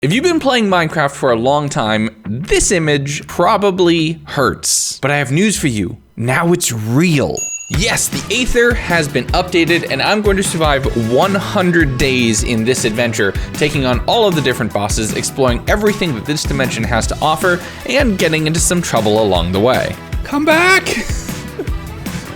If you've been playing Minecraft for a long time, this image probably hurts. But I have news for you. Now it's real. Yes, the Aether has been updated, and I'm going to survive 100 days in this adventure, taking on all of the different bosses, exploring everything that this dimension has to offer, and getting into some trouble along the way. Come back!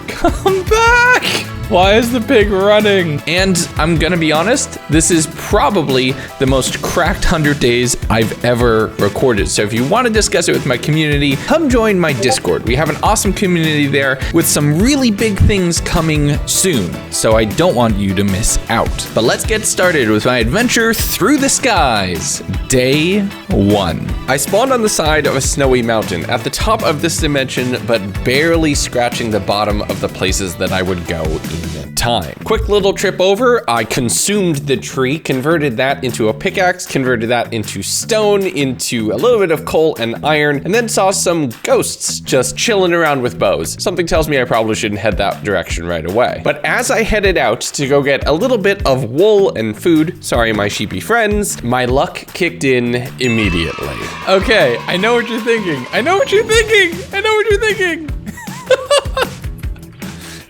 Come back! Why is the pig running? And I'm gonna be honest, this is probably the most cracked 100 days I've ever recorded. So if you want to discuss it with my community, come join my Discord. We have an awesome community there with some really big things coming soon. So I don't want you to miss out. But let's get started with my adventure through the skies. Day 1. I spawned on the side of a snowy mountain at the top of this dimension, but barely scratching the bottom of the places that I would go in time. Quick little trip over, I consumed the tree, converted that into a pickaxe, converted that into stone, into a little bit of coal and iron, and then saw some ghosts just chilling around with bows. Something tells me I probably shouldn't head that direction right away. But as I headed out to go get a little bit of wool and food, sorry my sheepy friends, my luck kicked in immediately. Okay, I know what you're thinking. I know what you're thinking. I know what you're thinking.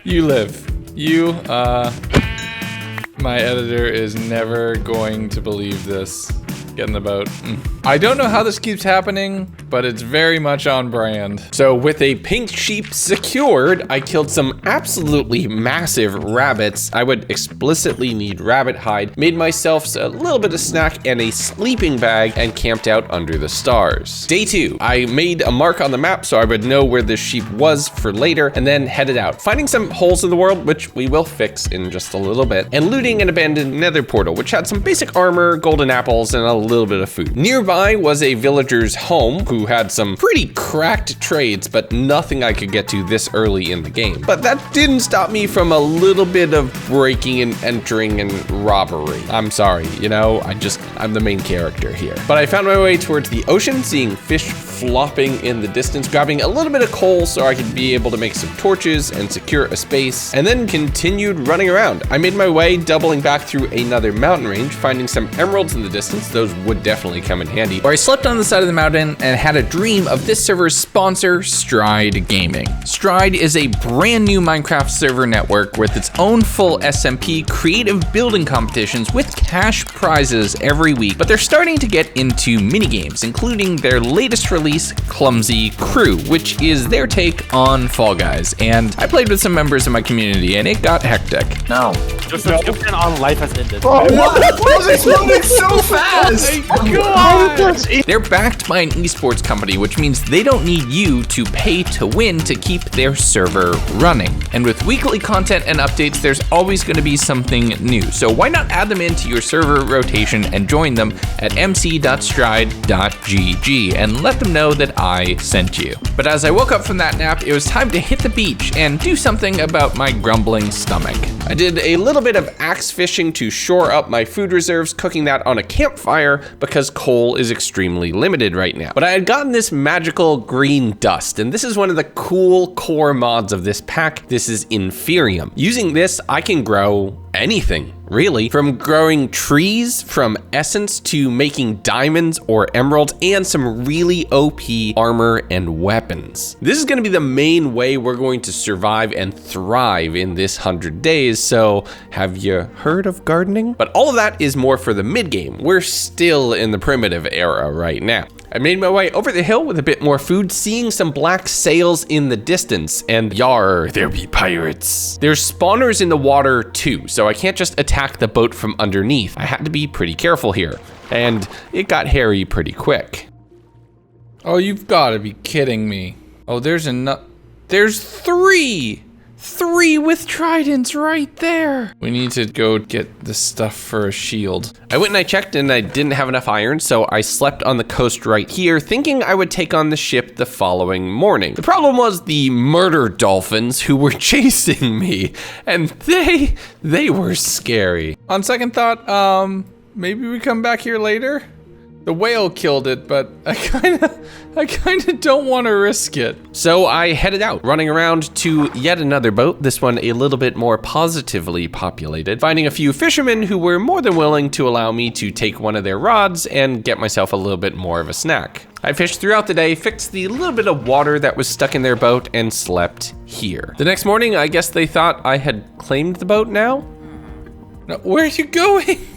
You live. My editor is never going to believe this. Get in the boat. I don't know how this keeps happening, but it's very much on brand. So with a pink sheep secured, I killed some absolutely massive rabbits. I would explicitly need rabbit hide, made myself a little bit of snack and a sleeping bag, and camped out under the stars. Day 2, I made a mark on the map so I would know where the sheep was for later, and then headed out, finding some holes in the world, which we will fix in just a little bit, and looting an abandoned nether portal, which had some basic armor, golden apples, and a little bit of food. Nearby was a villager's home who had some pretty cracked trades, but nothing I could get to this early in the game. But that didn't stop me from a little bit of breaking and entering and robbery. I'm sorry, you know, I'm the main character here. But I found my way towards the ocean, seeing fish flopping in the distance, grabbing a little bit of coal so I could be able to make some torches and secure a space, and then continued running around. I made my way, doubling back through another mountain range, finding some emeralds in the distance. Those would definitely come in handy. Where I slept on the side of the mountain and had a dream of this server's sponsor, Stride Gaming. Stride is a brand new Minecraft server network with its own full SMP creative building competitions with cash prizes every week, but they're starting to get into mini games, including their latest release, Clumsy Crew, which is their take on Fall Guys. And I played with some members of my community and it got hectic. No. Your subscription on life has ended. Oh, what? Why is this moving so fast? God. They're backed by an esports company, which means they don't need you to pay to win to keep their server running. And with weekly content and updates, there's always going to be something new. So why not add them into your server rotation and join them at mc.stride.gg and let them know that I sent you. But as I woke up from that nap, it was time to hit the beach and do something about my grumbling stomach. I did a little bit of axe fishing to shore up my food reserves, cooking that on a campfire because coal is extremely limited right now. But I had gotten this magical green dust, and this is one of the cool core mods of this pack. This is Inferium. Using this, I can grow anything, really, from growing trees, from essence to making diamonds or emeralds, and some really OP armor and weapons. This is going to be the main way we're going to survive and thrive in this 100 days, so have you heard of gardening? But all of that is more for the mid-game. We're still in the primitive era right now. I made my way over the hill with a bit more food, seeing some black sails in the distance, and yar, there be pirates. There's spawners in the water too, so I can't just attack the boat from underneath. I had to be pretty careful here, and it got hairy pretty quick. Oh, you've got to be kidding me. Oh, there's three with tridents right there. We need to go get the stuff for a shield. I went and I checked and I didn't have enough iron, so I slept on the coast right here, thinking I would take on the ship the following morning. The problem was the murder dolphins who were chasing me, and they were scary. On second thought, maybe we come back here later? The whale killed it, but I kinda don't want to risk it. So I headed out, running around to yet another boat, this one a little bit more positively populated, finding a few fishermen who were more than willing to allow me to take one of their rods and get myself a little bit more of a snack. I fished throughout the day, fixed the little bit of water that was stuck in their boat, and slept here. The next morning, I guess they thought I had claimed the boat now? No, where are you going?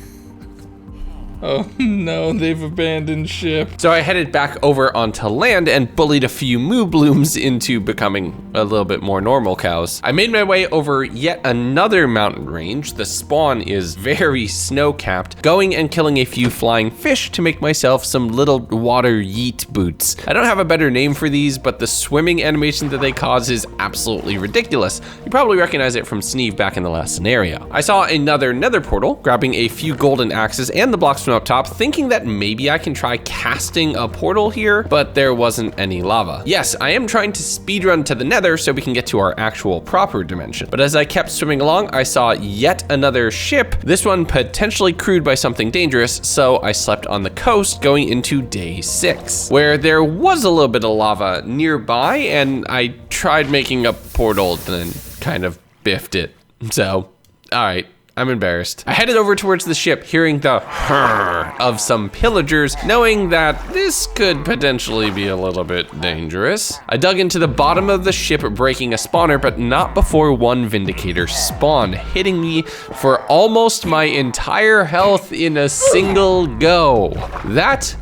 Oh no, they've abandoned ship. So I headed back over onto land and bullied a few moo blooms into becoming a little bit more normal cows. I made my way over yet another mountain range. The spawn is very snow-capped, going and killing a few flying fish to make myself some little water yeet boots. I don't have a better name for these, but the swimming animation that they cause is absolutely ridiculous. You probably recognize it from Sneeve back in the last scenario. I saw another nether portal, grabbing a few golden axes and the blocks from up top, thinking that maybe I can try casting a portal here, but there wasn't any lava. Yes, I am trying to speedrun to the nether so we can get to our actual proper dimension. But as I kept swimming along, I saw yet another ship, this one potentially crewed by something dangerous, so I slept on the coast going into day 6, where there was a little bit of lava nearby, and I tried making a portal and then kind of biffed it. So, all right. I'm embarrassed. I headed over towards the ship, hearing the whir of some pillagers, knowing that this could potentially be a little bit dangerous. I dug into the bottom of the ship, breaking a spawner, but not before one Vindicator spawned, hitting me for almost my entire health in a single go. That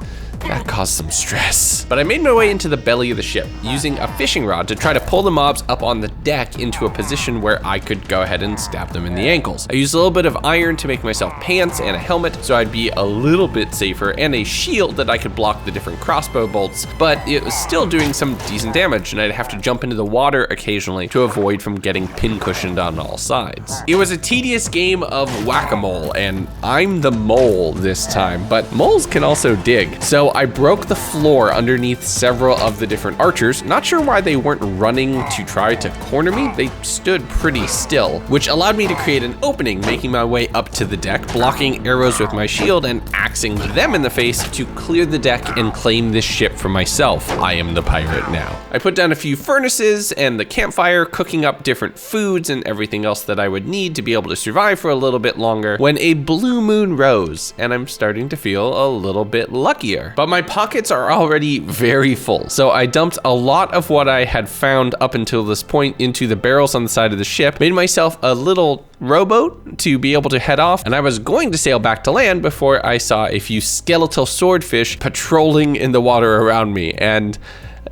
caused some stress. But I made my way into the belly of the ship, using a fishing rod to try to pull the mobs up on the deck into a position where I could go ahead and stab them in the ankles. I used a little bit of iron to make myself pants and a helmet so I'd be a little bit safer, and a shield that I could block the different crossbow bolts, but it was still doing some decent damage, and I'd have to jump into the water occasionally to avoid from getting pincushioned on all sides. It was a tedious game of whack-a-mole, and I'm the mole this time, but moles can also dig. So I broke the floor underneath several of the different archers. Not sure why they weren't running to try to corner me. They stood pretty still, which allowed me to create an opening, making my way up to the deck, blocking arrows with my shield and axing them in the face to clear the deck and claim this ship for myself. I am the pirate now. I put down a few furnaces and the campfire, cooking up different foods and everything else that I would need to be able to survive for a little bit longer, when a blue moon rose, and I'm starting to feel a little bit luckier. But my pockets are already very full, so I dumped a lot of what I had found up until this point into the barrels on the side of the ship, made myself a little rowboat to be able to head off, and I was going to sail back to land before I saw a few skeletal swordfish patrolling in the water around me, and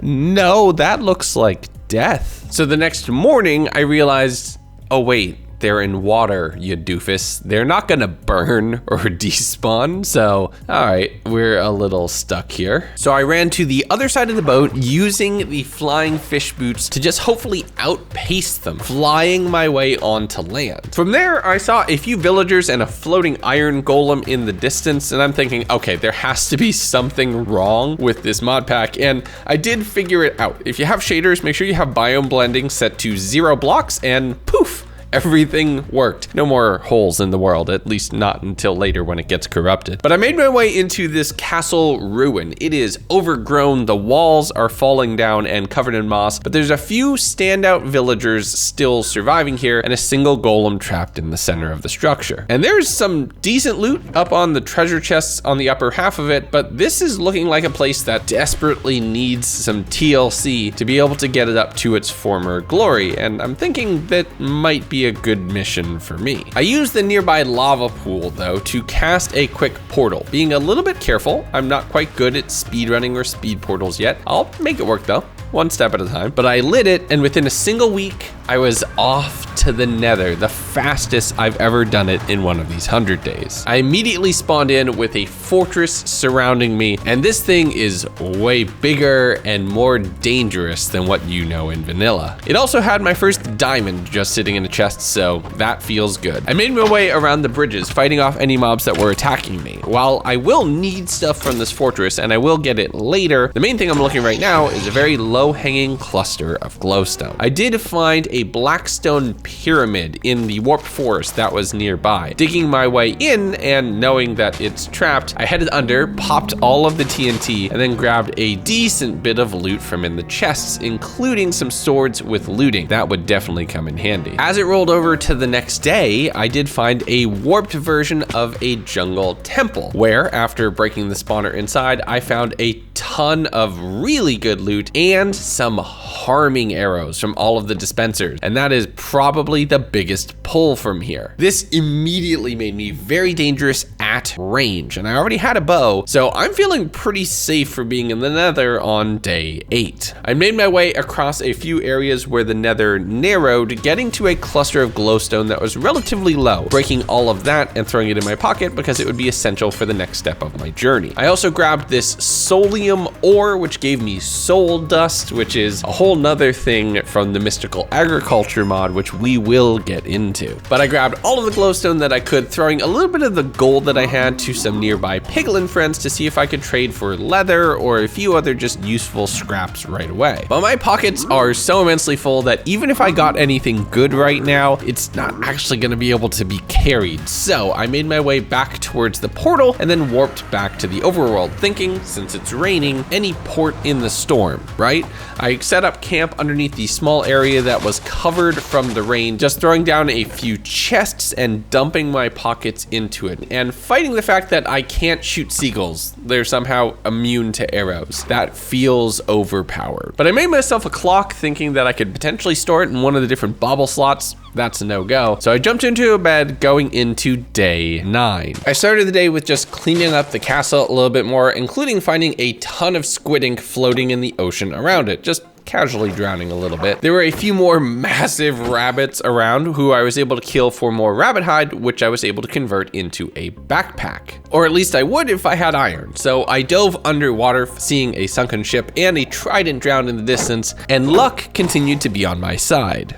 no, that looks like death. So the next morning, I realized, oh wait, they're in water, you doofus. They're not gonna burn or despawn, so all right, we're a little stuck here. So I ran to the other side of the boat using the flying fish boots to just hopefully outpace them, flying my way onto land. From there, I saw a few villagers and a floating iron golem in the distance, and I'm thinking, okay, there has to be something wrong with this mod pack, and I did figure it out. If you have shaders, make sure you have biome blending set to 0 blocks, and poof, everything worked. No more holes in the world, at least not until later when it gets corrupted. But I made my way into this castle ruin. It is overgrown, the walls are falling down and covered in moss, but there's a few standout villagers still surviving here and a single golem trapped in the center of the structure. And there's some decent loot up on the treasure chests on the upper half of it, but this is looking like a place that desperately needs some TLC to be able to get it up to its former glory, and I'm thinking that might be a good mission for me. I used the nearby lava pool though to cast a quick portal. Being a little bit careful, I'm not quite good at speedrunning or speed portals yet. I'll make it work though, one step at a time. But I lit it, and within a single week, I was off to the nether, the fastest I've ever done it in one of these 100 days. I immediately spawned in with a fortress surrounding me, and this thing is way bigger and more dangerous than what you know in vanilla. It also had my first diamond just sitting in a chest, so that feels good. I made my way around the bridges, fighting off any mobs that were attacking me. While I will need stuff from this fortress, and I will get it later, the main thing I'm looking right now is a very low-hanging cluster of glowstone. I did find a blackstone pyramid in the warped forest that was nearby. Digging my way in and knowing that it's trapped, I headed under, popped all of the TNT, and then grabbed a decent bit of loot from in the chests, including some swords with looting. That would definitely come in handy. As it rolled over to the next day, I did find a warped version of a jungle temple, where after breaking the spawner inside, I found a ton of really good loot and some harming arrows from all of the dispensers, and that is probably the biggest pull from here. This immediately made me very dangerous at range, and I already had a bow, so I'm feeling pretty safe for being in the nether on day 8. I made my way across a few areas where the nether narrowed, getting to a cluster of glowstone that was relatively low, breaking all of that and throwing it in my pocket because it would be essential for the next step of my journey. I also grabbed this soulium ore, which gave me soul dust, which is a whole nother thing from the mystical agriculture mod, which we will get into. But I grabbed all of the glowstone that I could, throwing a little bit of the gold that I had to some nearby piglin friends to see if I could trade for leather or a few other just useful scraps right away. But my pockets are so immensely full that even if I got anything good right now, it's not actually going to be able to be carried. So I made my way back towards the portal and then warped back to the overworld, thinking since it's raining, any port in the storm, right? I set up camp underneath the small area that was covered from the rain, just throwing down a few chests and dumping my pockets into it, and fighting the fact that I can't shoot seagulls. They're somehow immune to arrows. That feels overpowered. But I made myself a clock thinking that I could potentially store it in one of the different bauble slots. That's a no-go. So I jumped into a bed going into day 9. I started the day with just cleaning up the castle a little bit more, including finding a ton of squid ink floating in the ocean around it, just casually drowning a little bit. There were a few more massive rabbits around who I was able to kill for more rabbit hide, which I was able to convert into a backpack. Or at least I would if I had iron. So I dove underwater, seeing a sunken ship and a trident drowned in the distance, and luck continued to be on my side.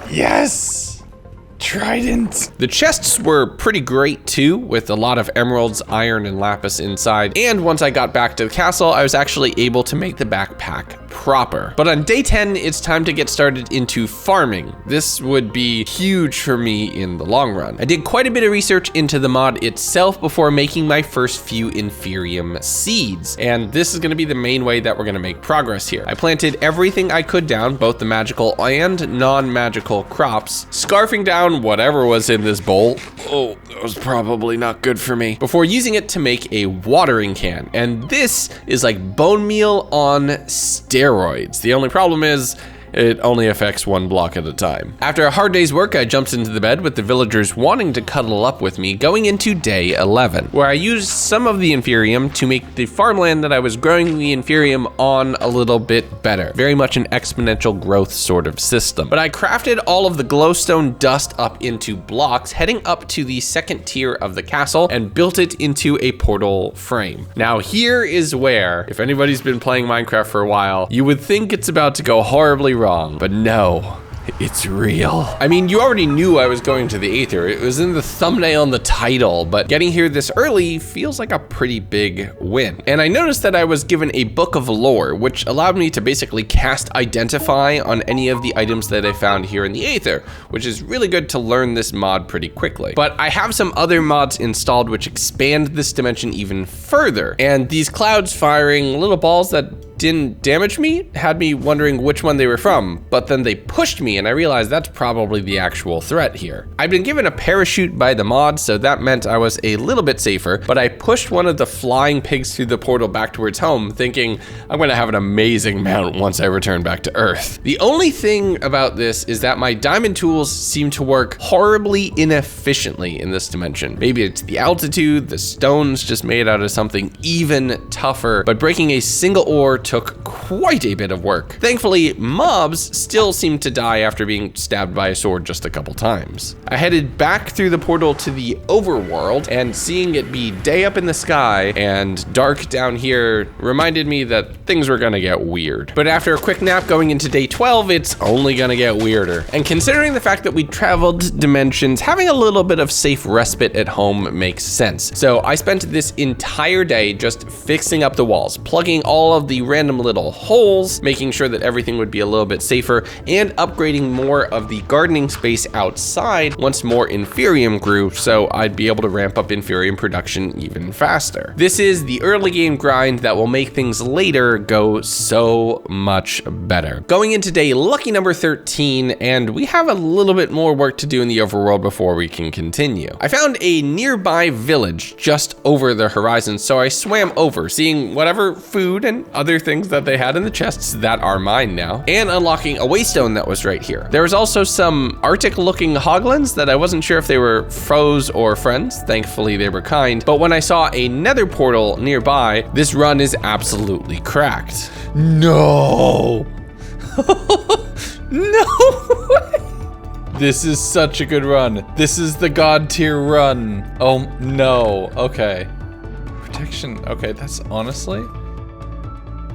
Yes! Trident. The chests were pretty great too, with a lot of emeralds, iron, and lapis inside. And once I got back to the castle, I was actually able to make the backpack proper. But on day 10, it's time to get started into farming. This would be huge for me in the long run. I did quite a bit of research into the mod itself before making my first few inferium seeds. And this is gonna be the main way that we're gonna make progress here. I planted everything I could down, both the magical and non-magical crops, scarfing down whatever was in this bowl. Oh, that was probably not good for me. Before using it to make a watering can. And this is like bone meal on steroids. The only problem is it only affects one block at a time. After a hard day's work, I jumped into the bed with the villagers wanting to cuddle up with me, going into day 11, where I used some of the inferium to make the farmland that I was growing the inferium on a little bit better. Very much an exponential growth sort of system. But I crafted all of the glowstone dust up into blocks, heading up to the second tier of the castle and built it into a portal frame. Now here is where, if anybody's been playing Minecraft for a while, you would think it's about to go horribly wrong, but no. It's real. I mean, you already knew I was going to the Aether. It was in the thumbnail and the title, but getting here this early feels like a pretty big win. And I noticed that I was given a book of lore, which allowed me to basically cast Identify on any of the items that I found here in the Aether, which is really good to learn this mod pretty quickly. But I have some other mods installed which expand this dimension even further. And these clouds firing little balls that didn't damage me had me wondering which one they were from, but then they pushed me and I realized that's probably the actual threat here. I've been given a parachute by the mod, so that meant I was a little bit safer, but I pushed one of the flying pigs through the portal back towards home, thinking I'm gonna have an amazing mount once I return back to Earth. The only thing about this is that my diamond tools seem to work horribly inefficiently in this dimension. Maybe it's the altitude, the stone's just made out of something even tougher, but breaking a single ore took quite a bit of work. Thankfully, mobs still seem to die after being stabbed by a sword just a couple times. I headed back through the portal to the overworld, and seeing it be day up in the sky and dark down here reminded me that things were gonna get weird. But after a quick nap going into day 12, it's only gonna get weirder. And considering the fact that we traveled dimensions, having a little bit of safe respite at home makes sense. So I spent this entire day just fixing up the walls, plugging all of the random little holes, making sure that everything would be a little bit safer, and upgrading more of the gardening space outside once more Inferium grew, so I'd be able to ramp up Inferium production even faster. This is the early game grind that will make things later go so much better. Going into day lucky number 13, and we have a little bit more work to do in the overworld before we can continue. I found a nearby village just over the horizon, so I swam over, seeing whatever food and other things that they had in the chests that are mine now, and unlocking a waystone that was right here. There was also some Arctic looking hoglins that I wasn't sure if they were foes or friends. Thankfully they were kind, but when I saw a nether portal nearby, this run is absolutely cracked. No! No! This is such a good run. This is the god tier run. Oh no, okay. Protection, okay, that's honestly,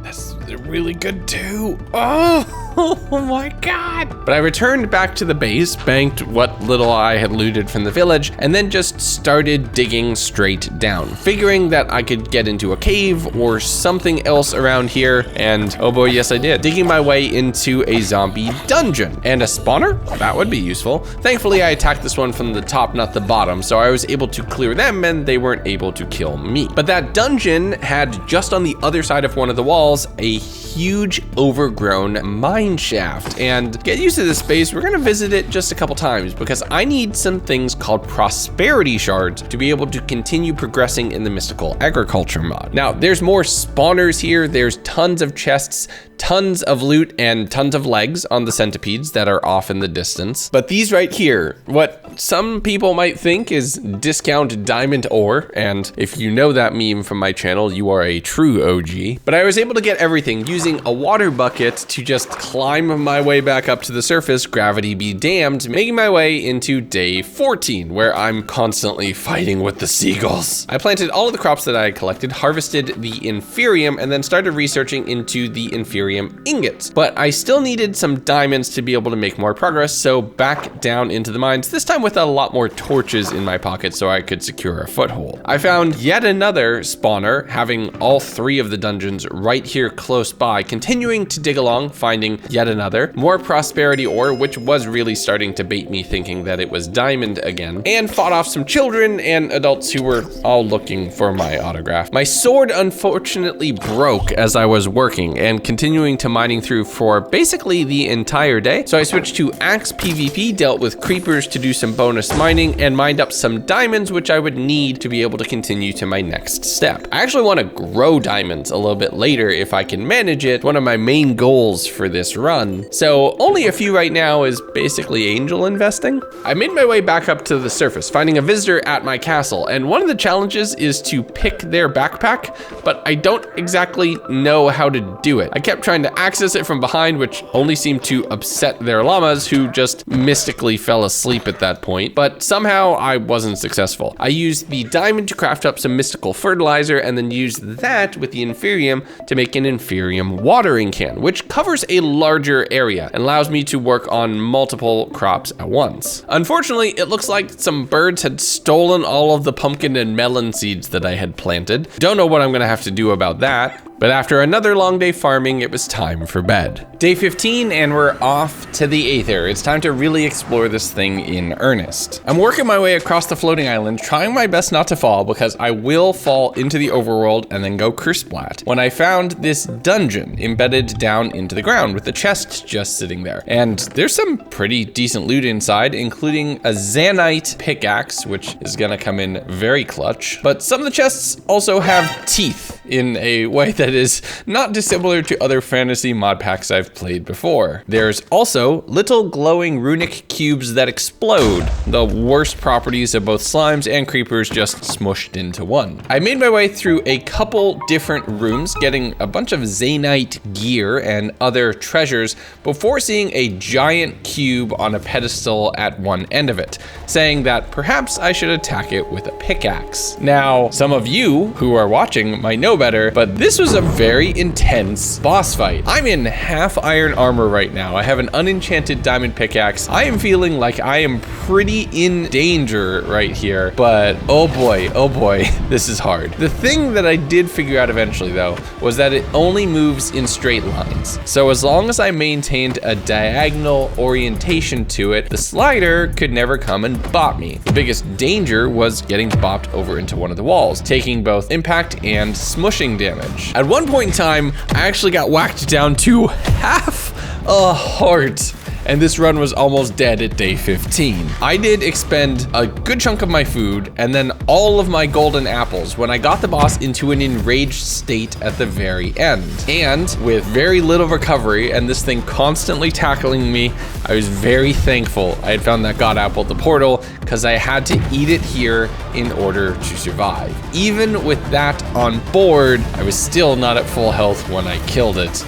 that's really good too. Oh my god. But I returned back to the base, banked what little I had looted from the village, and then just started digging straight down, figuring that I could get into a cave or something else around here, and oh boy, yes I did. Digging my way into a zombie dungeon. And a spawner? That would be useful. Thankfully, I attacked this one from the top, not the bottom, so I was able to clear them and they weren't able to kill me. But that dungeon had just on the other side of one of the walls, a huge overgrown mine shaft, and get used to this space. We're gonna visit it just a couple times because I need some things called prosperity shards to be able to continue progressing in the mystical agriculture mod. Now, there's more spawners here. There's tons of chests, tons of loot, and tons of legs on the centipedes that are off in the distance. But these right here, what some people might think is discount diamond ore, and if you know that meme from my channel, you are a true OG. But I was able to get everything using a water bucket to just climb my way back up to the surface, gravity be damned, making my way into day 14, where I'm constantly fighting with the seagulls. I planted all of the crops that I had collected, harvested the Inferium, and then started researching into the Inferium ingots. But I still needed some diamonds to be able to make more progress, so back down into the mines, this time with a lot more torches in my pocket so I could secure a foothold. I found yet another spawner, having all 3 of the dungeons right here close by, continuing to dig along, finding yet another, more prosperity ore, which was really starting to bait me thinking that it was diamond again, and fought off some children and adults who were all looking for my autograph. My sword unfortunately broke as I was working and continuing to mining through for basically the entire day, so I switched to axe PvP, dealt with creepers to do some bonus mining, and mined up some diamonds, which I would need to be able to continue to my next step. I actually want to grow diamonds a little bit later if I can manage it, one of my main goals for this run. So only a few right now is basically angel investing. I made my way back up to the surface, finding a visitor at my castle, and one of the challenges is to pick their backpack, but I don't exactly know how to do it. I kept trying to access it from behind, which only seemed to upset their llamas, who just mystically fell asleep at that point, but somehow I wasn't successful. I used the diamond to craft up some mystical fertilizer, and then used that with the Inferium to make an Inferium watering can, which covers a larger area and allows me to work on multiple crops at once. Unfortunately, it looks like some birds had stolen all of the pumpkin and melon seeds that I had planted. Don't know what I'm gonna have to do about that. But after another long day farming, it was time for bed. Day 15, and we're off to the Aether. It's time to really explore this thing in earnest. I'm working my way across the floating island, trying my best not to fall because I will fall into the overworld and then go kersplat. When I found this dungeon embedded down into the ground with the chest just sitting there. And there's some pretty decent loot inside, including a Zanite pickaxe, which is gonna come in very clutch. But some of the chests also have teeth in a way that is not dissimilar to other fantasy mod packs I've played before. There's also little glowing runic cubes that explode, the worst properties of both slimes and creepers just smushed into one. I made my way through a couple different rooms, getting a bunch of Zanite gear and other treasures before seeing a giant cube on a pedestal at one end of it, saying that perhaps I should attack it with a pickaxe. Now, some of you who are watching might know better, but this was a very intense boss fight. I'm in half iron armor right now. I have an unenchanted diamond pickaxe. I am feeling like I am pretty in danger right here, but oh boy, this is hard. The thing that I did figure out eventually though, was that it only moves in straight lines. So as long as I maintained a diagonal orientation to it, the slider could never come and bop me. The biggest danger was getting bopped over into one of the walls, taking both impact and smushing damage. At one point in time, I actually got whacked down to half a heart, and this run was almost dead at day 15. I did expend a good chunk of my food and then all of my golden apples when I got the boss into an enraged state at the very end. And with very little recovery and this thing constantly tackling me, I was very thankful I had found that god apple at the portal, because I had to eat it here in order to survive. Even with that on board, I was still not at full health when I killed it,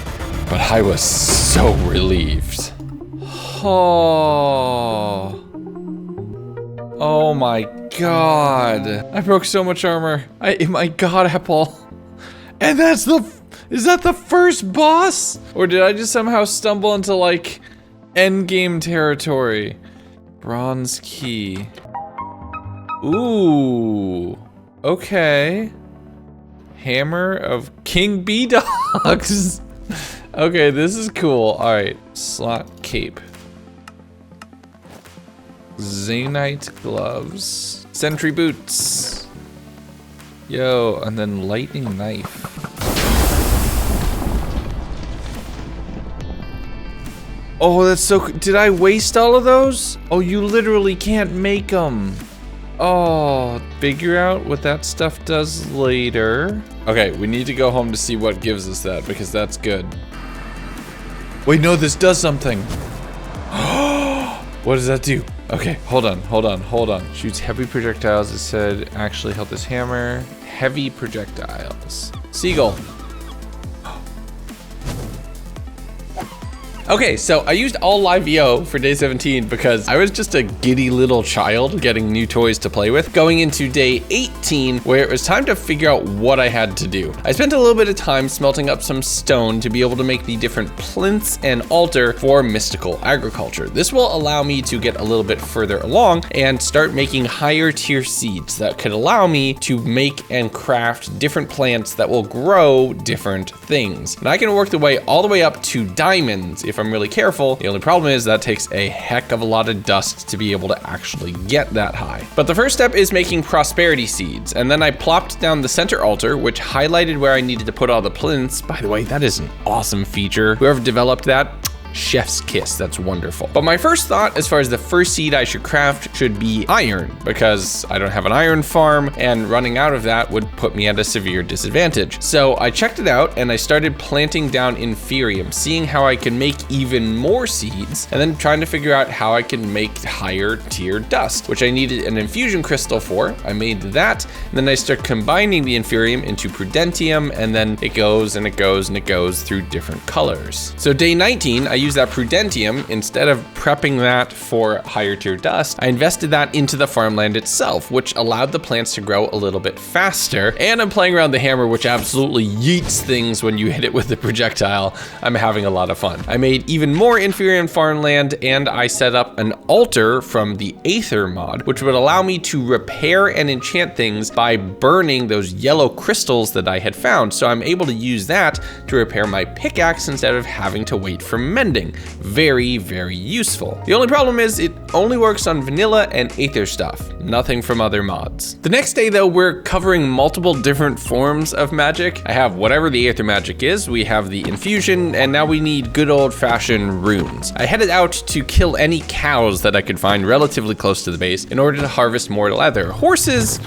but I was so relieved. Oh my god. I broke so much armor. I ate my god apple. And is that the first boss? Or did I just somehow stumble into like endgame territory? Bronze key. Ooh. Okay. Hammer of King Bee Dogs. Okay, this is cool. All right, slot cape. Zanite gloves. Sentry boots. Yo, and then lightning knife. Oh, that's so, did I waste all of those? Oh, you literally can't make them. Oh, figure out what that stuff does later. Okay, we need to go home to see what gives us that, because that's good. Wait, no, this does something. What does that do? Okay, hold on. Shoots heavy projectiles. It said actually help this hammer. Heavy projectiles. Seagull. Okay, so I used all live VO for day 17 because I was just a giddy little child getting new toys to play with, going into day 18 where it was time to figure out what I had to do. I spent a little bit of time smelting up some stone to be able to make the different plinths and altar for mystical agriculture. This will allow me to get a little bit further along and start making higher tier seeds that could allow me to make and craft different plants that will grow different things. And I can work the way all the way up to diamonds if I'm really careful. The only problem is that takes a heck of a lot of dust to be able to actually get that high. But the first step is making prosperity seeds, and then I plopped down the center altar, which highlighted where I needed to put all the plinths. By the way, that is an awesome feature. Whoever developed that, chef's kiss, that's wonderful. But my first thought as far as the first seed I should craft should be iron, because I don't have an iron farm and running out of that would put me at a severe disadvantage. So I checked it out and I started planting down inferium, seeing how I can make even more seeds, and then trying to figure out how I can make higher tier dust, which I needed an infusion crystal for. I made that, and then I start combining the inferium into prudentium, and then it goes and it goes and it goes through different colors. So day 19, I used that prudentium. Instead of prepping that for higher tier dust, I invested that into the farmland itself, which allowed the plants to grow a little bit faster. And I'm playing around the hammer, which absolutely yeets things when you hit it with the projectile. I'm having a lot of fun. I made even more inferior farmland, and I set up an altar from the Aether mod, which would allow me to repair and enchant things by burning those yellow crystals that I had found. So I'm able to use that to repair my pickaxe instead of having to wait for mending. Very, very useful. The only problem is it only works on vanilla and Aether stuff, nothing from other mods. The next day though, we're covering multiple different forms of magic. I have whatever the Aether magic is, we have the infusion, and now we need good old fashioned runes. I headed out to kill any cows that I could find relatively close to the base in order to harvest more leather. Horses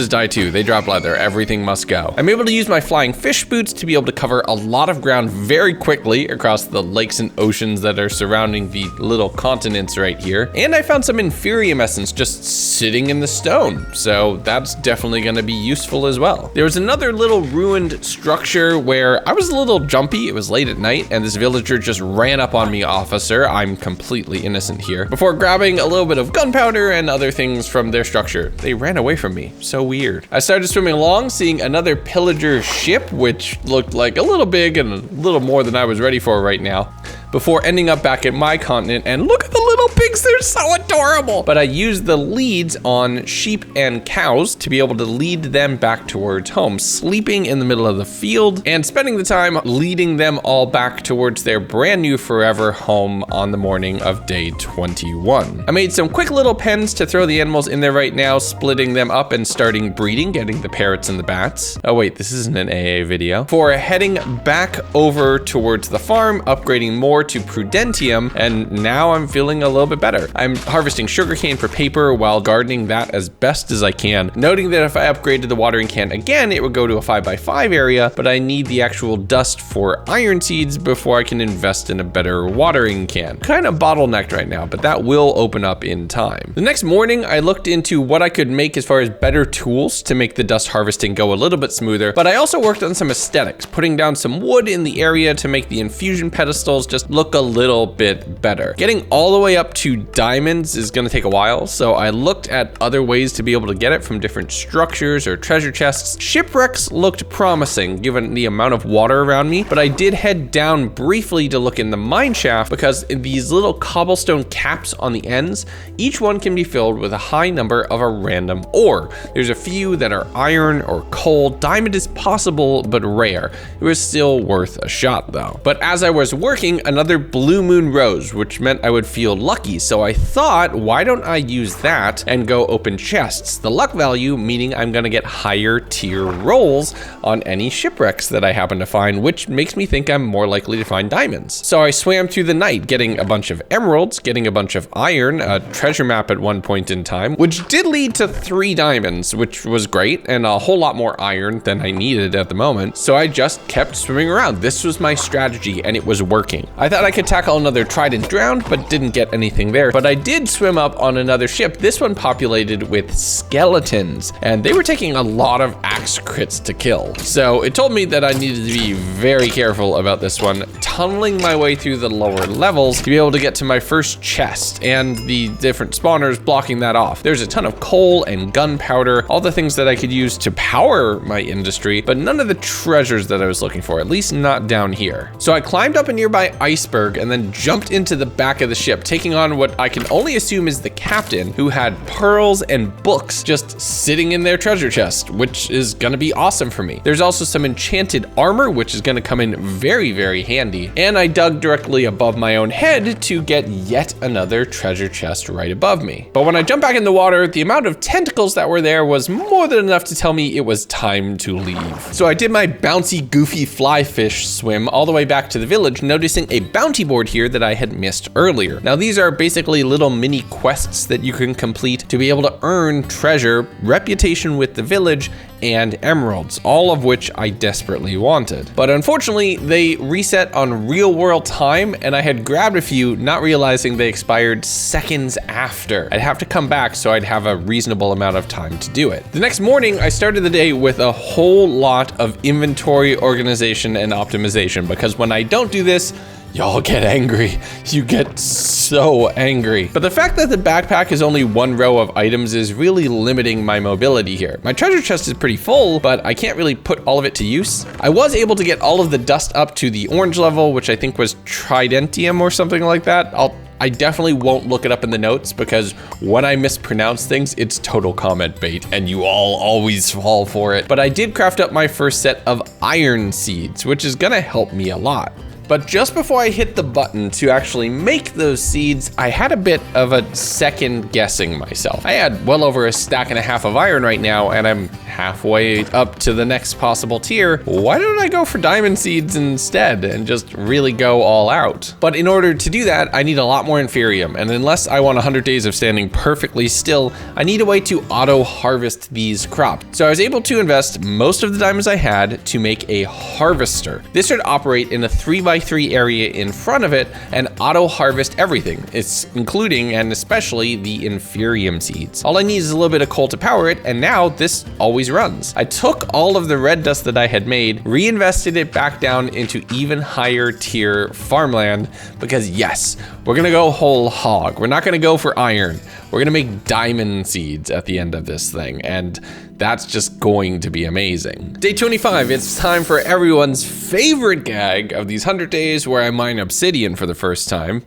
die too, they drop leather, everything must go. I'm able to use my flying fish boots to be able to cover a lot of ground very quickly across the lakes and oceans that are surrounding the little continents right here. And I found some inferium essence just sitting in the stone, so that's definitely gonna be useful as well. There was another little ruined structure where I was a little jumpy, it was late at night, and this villager just ran up on me, officer. I'm completely innocent here. Before grabbing a little bit of gunpowder and other things from their structure, they ran away from me. So weird. I started swimming along, seeing another pillager ship, which looked like a little big and a little more than I was ready for right now, before ending up back at my continent. And look at the little pigs, they're so adorable. But I used the leads on sheep and cows to be able to lead them back towards home, sleeping in the middle of the field and spending the time leading them all back towards their brand new forever home on the morning of day 21. I made some quick little pens to throw the animals in there right now, splitting them up and starting breeding, getting the parrots and the bats. Oh wait, this isn't an AA video. For heading back over towards the farm, upgrading more to Prudentium, and now I'm feeling a little bit better. I'm harvesting sugarcane for paper while gardening that as best as I can, noting that if I upgraded the watering can again, it would go to a 5x5 area, but I need the actual dust for iron seeds before I can invest in a better watering can. Kind of bottlenecked right now, but that will open up in time. The next morning, I looked into what I could make as far as better tools to make the dust harvesting go a little bit smoother, but I also worked on some aesthetics, putting down some wood in the area to make the infusion pedestals just look a little bit better. Getting all the way up to diamonds is gonna take a while, so I looked at other ways to be able to get it from different structures or treasure chests. Shipwrecks looked promising given the amount of water around me, but I did head down briefly to look in the mine shaft because these little cobblestone caps on the ends, each one can be filled with a high number of a random ore. There's a few that are iron or coal. Diamond is possible, but rare. It was still worth a shot though. But as I was working, another blue moon rose, which meant I would feel lucky. So I thought, why don't I use that and go open chests? The luck value meaning I'm gonna get higher tier rolls on any shipwrecks that I happen to find, which makes me think I'm more likely to find diamonds. So I swam through the night, getting a bunch of emeralds, getting a bunch of iron, a treasure map at one point in time, which did lead to 3 diamonds, which was great, and a whole lot more iron than I needed at the moment. So I just kept swimming around. This was my strategy, and it was working. I thought I could tackle another trident drowned, but didn't get anything there. But I did swim up on another ship, this one populated with skeletons, and they were taking a lot of axe crits to kill. So it told me that I needed to be very careful about this one, tunneling my way through the lower levels to be able to get to my first chest, and the different spawners blocking that off. There's a ton of coal and gunpowder, all the things that I could use to power my industry, but none of the treasures that I was looking for, at least not down here. So I climbed up a nearby iceberg and then jumped into the back of the ship, taking on what I can only assume is the captain, who had pearls and books just sitting in their treasure chest, which is gonna be awesome for me. There's also some enchanted armor, which is gonna come in very, very handy. And I dug directly above my own head to get yet another treasure chest right above me. But when I jumped back in the water, the amount of tentacles that were there was more than enough to tell me it was time to leave. So I did my bouncy, goofy fly fish swim all the way back to the village, noticing a bounty board here that I had missed earlier. Now these are basically little mini quests that you can complete to be able to earn treasure, reputation with the village, and emeralds, all of which I desperately wanted. But unfortunately, they reset on real world time, and I had grabbed a few, not realizing they expired seconds after. I'd have to come back so I'd have a reasonable amount of time to do it. The next morning, I started the day with a whole lot of inventory organization and optimization, because when I don't do this, y'all get angry. You get so angry. But the fact that the backpack is only 1 row of items is really limiting my mobility here. My treasure chest is pretty full, but I can't really put all of it to use. I was able to get all of the dust up to the orange level, which I think was tridentium or something like that. I definitely won't look it up in the notes, because when I mispronounce things, it's total comment bait and you all always fall for it. But I did craft up my first set of iron seeds, which is gonna help me a lot. But just before I hit the button to actually make those seeds, I had a bit of a second guessing myself. I had well over 1.5 stacks of iron right now, and I'm halfway up to the next possible tier. Why don't I go for diamond seeds instead and just really go all out? But in order to do that, I need a lot more inferium, and unless I want 100 days of standing perfectly still, I need a way to auto harvest these crops. So I was able to invest most of the diamonds I had to make a harvester. This would operate in a 3x3 area in front of it and auto harvest everything. It's including and especially the inferium seeds. All I need is a little bit of coal to power it, and now this always runs. I took all of the red dust that I had made, reinvested it back down into even higher tier farmland, because yes, we're gonna go whole hog. We're not gonna go for iron. We're gonna make diamond seeds at the end of this thing, and that's just going to be amazing. Day 25, it's time for everyone's favorite gag of these 100 days where I mine obsidian for the first time.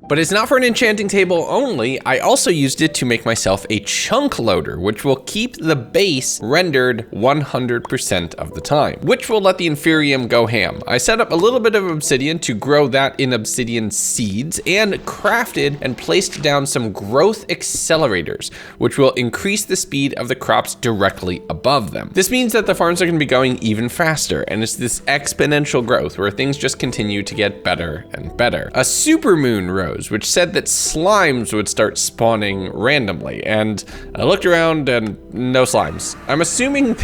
But it's not for an enchanting table only, I also used it to make myself a chunk loader, which will keep the base rendered 100% of the time, which will let the inferium go ham. I set up a little bit of obsidian to grow that in obsidian seeds and crafted and placed down some growth accelerators, which will increase the speed of the crops directly above them. This means that the farms are gonna be going even faster, and it's this exponential growth where things just continue to get better and better. A supermoon rose, which said that slimes would start spawning randomly, and I looked around and no slimes. I'm assuming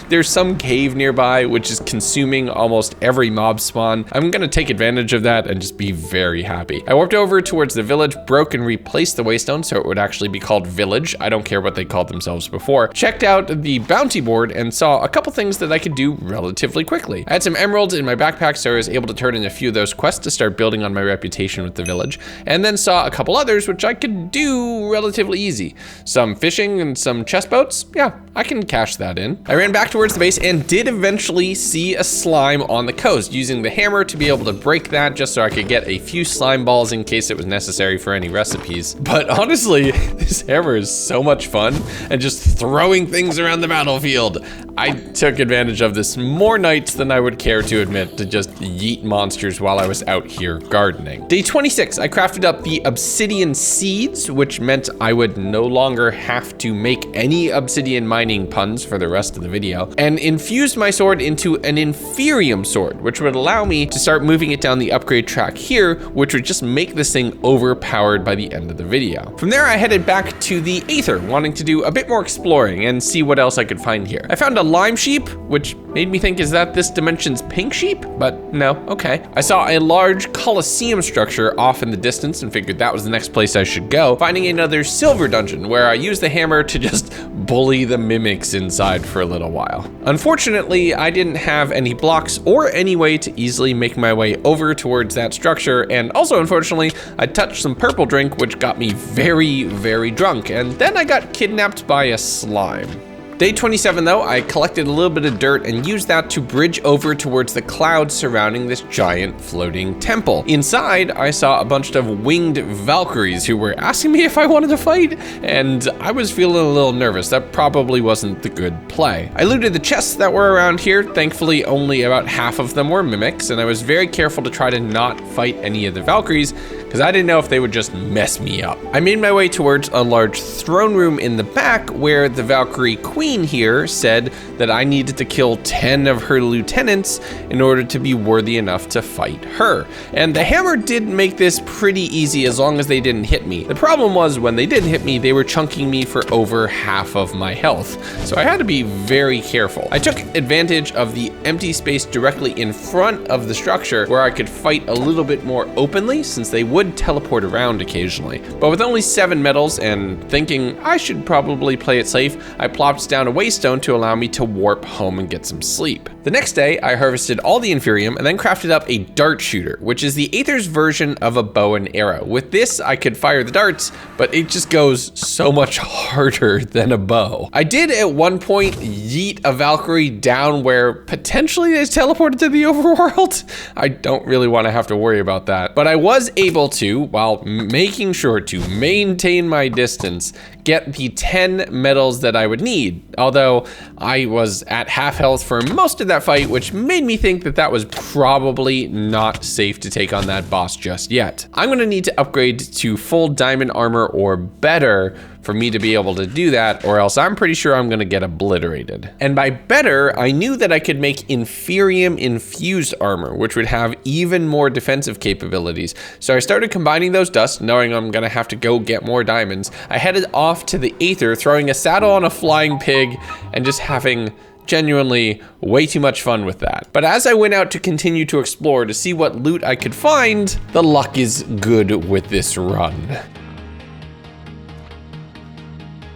there's some cave nearby which is consuming almost every mob spawn. I'm gonna take advantage of that and just be very happy. I warped over towards the village, broke and replaced the waystone so it would actually be called village. I don't care what they called themselves before. Checked out the bounty board and saw a couple things that I could do relatively quickly. I had some emeralds in my backpack, so I was able to turn in a few of those quests to start building on my reputation with the village, and then saw a couple others which I could do relatively easy. Some fishing and some chest boats. Yeah, I can cash that in. I ran back towards the base and did eventually see a slime on the coast, using the hammer to be able to break that just so I could get a few slime balls in case it was necessary for any recipes. But honestly, this hammer is so much fun, and just throwing things around the battlefield. I took advantage of this more nights than I would care to admit, to just yeet monsters while I was out here gardening. Day 26, I crafted up the obsidian seeds, which meant I would no longer have to make any obsidian mining puns for the rest of the video, and infused my sword into an inferium sword, which would allow me to start moving it down the upgrade track here, which would just make this thing overpowered by the end of the video. From there, I headed back to the Aether, wanting to do a bit more exploring and see what else I could find here. I found a lime sheep, which made me think, is that this dimension's pink sheep? But no, okay. I saw a large Colosseum structure off in the distance and figured that was the next place I should go, finding another silver dungeon where I used the hammer to just bully the mimics inside for a little while. Unfortunately, I didn't have any blocks or any way to easily make my way over towards that structure, and also unfortunately, I touched some purple drink which got me very, very drunk, and then I got kidnapped by a slime. Day 27 though, I collected a little bit of dirt and used that to bridge over towards the clouds surrounding this giant floating temple. Inside, I saw a bunch of winged Valkyries who were asking me if I wanted to fight, and I was feeling a little nervous. That probably wasn't the good play. I looted the chests that were around here. Thankfully, only about half of them were mimics, and I was very careful to try to not fight any of the Valkyries, because I didn't know if they would just mess me up. I made my way towards a large throne room in the back where the Valkyrie Queen here said that I needed to kill 10 of her lieutenants in order to be worthy enough to fight her. And the hammer did make this pretty easy as long as they didn't hit me. The problem was when they did hit me, they were chunking me for over half of my health. So I had to be very careful. I took advantage of the empty space directly in front of the structure where I could fight a little bit more openly since they would teleport around occasionally. But with only 7 medals and thinking I should probably play it safe, I plopped down a waystone to allow me to warp home and get some sleep. The next day, I harvested all the inferium and then crafted up a dart shooter, which is the Aether's version of a bow and arrow. With this, I could fire the darts, but it just goes so much harder than a bow. I did at one point yeet a Valkyrie down where potentially they teleported to the overworld. I don't really want to have to worry about that, but I was able to, while making sure to maintain my distance, get the 10 medals that I would need. Although I was at half health for most of that fight, which made me think that that was probably not safe to take on that boss just yet. I'm gonna need to upgrade to full diamond armor or better for me to be able to do that, or else I'm pretty sure I'm gonna get obliterated. And by better, I knew that I could make inferium infused armor, which would have even more defensive capabilities. So I started combining those dusts, knowing I'm gonna have to go get more diamonds. I headed off to the Aether, throwing a saddle on a flying pig and just having genuinely way too much fun with that. But as I went out to continue to explore to see what loot I could find, the luck is good with this run.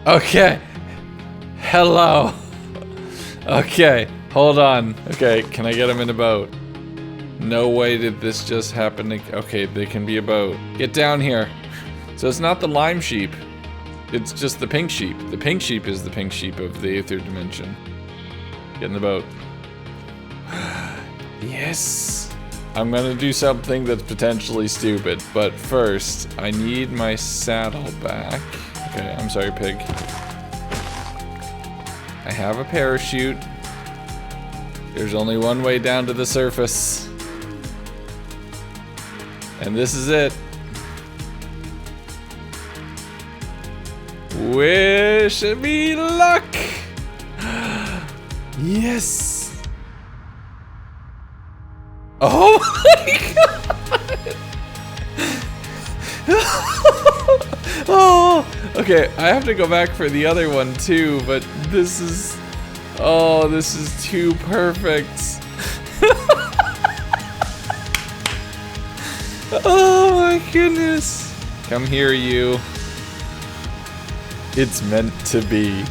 Okay, hello. Okay, hold on. Okay, can I get him in a boat? No way did this just happen. Okay, they can be a boat. Get down here. So it's not the lime sheep. It's just the pink sheep. The pink sheep is the pink sheep of the Aether dimension. Get in the boat. Yes. I'm gonna do something that's potentially stupid, but first, I need my saddle back. Okay, I'm sorry, pig. I have a parachute. There's only one way down to the surface. And this is it. Wish me luck! Yes! Oh my god! Oh! Okay, I have to go back for the other one too, but this is... Oh, this is too perfect. Oh my goodness. Come here, you. It's meant to be.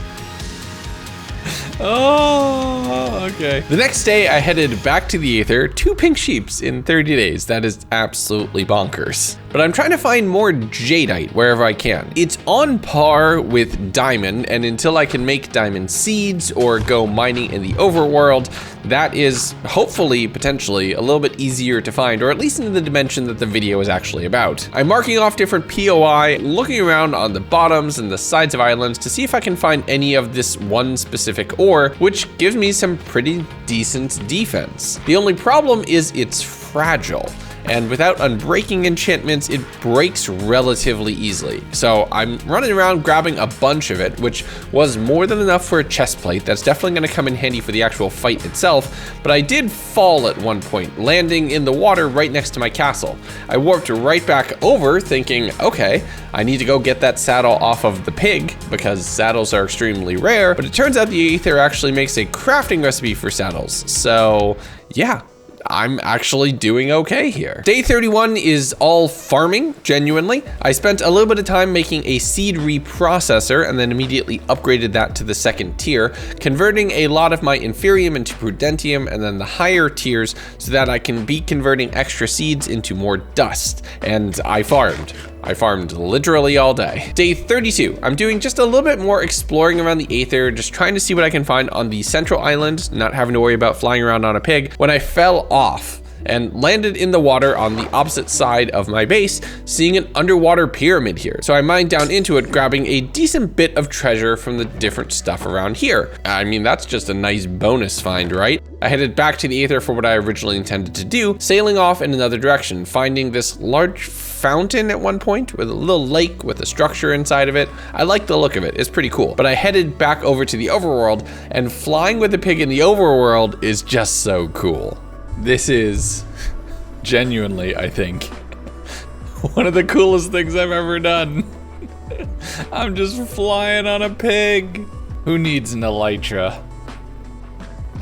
Oh, okay. The next day, I headed back to the Aether, 2 pink sheeps in 30 days. That is absolutely bonkers. But I'm trying to find more jadeite wherever I can. It's on par with diamond, and until I can make diamond seeds or go mining in the overworld, that is hopefully, potentially, a little bit easier to find, or at least in the dimension that the video is actually about. I'm marking off different POI, looking around on the bottoms and the sides of islands to see if I can find any of this one specific ore, which gives me some pretty decent defense. The only problem is it's fragile, and without unbreaking enchantments, it breaks relatively easily. So I'm running around grabbing a bunch of it, which was more than enough for a chest plate. That's definitely gonna come in handy for the actual fight itself, but I did fall at one point, landing in the water right next to my castle. I warped right back over thinking, okay, I need to go get that saddle off of the pig because saddles are extremely rare, but it turns out the Aether actually makes a crafting recipe for saddles. So yeah, I'm actually doing okay here. Day 31 is all farming, genuinely. I spent a little bit of time making a seed reprocessor and then immediately upgraded that to the 2nd tier, converting a lot of my inferium into prudentium and then the higher tiers so that I can be converting extra seeds into more dust. And I farmed literally all day. Day 32, I'm doing just a little bit more exploring around the Aether, just trying to see what I can find on the central island, not having to worry about flying around on a pig, when I fell off and landed in the water on the opposite side of my base, seeing an underwater pyramid here. So I mined down into it, grabbing a decent bit of treasure from the different stuff around here. I mean, that's just a nice bonus find, right? I headed back to the Aether for what I originally intended to do, sailing off in another direction, finding this large fountain at one point with a little lake with a structure inside of it. I like the look of it, it's pretty cool. But I headed back over to the overworld, and flying with the pig in the overworld is just so cool. This is genuinely, I think, one of the coolest things I've ever done. I'm just flying on a pig. Who needs an elytra?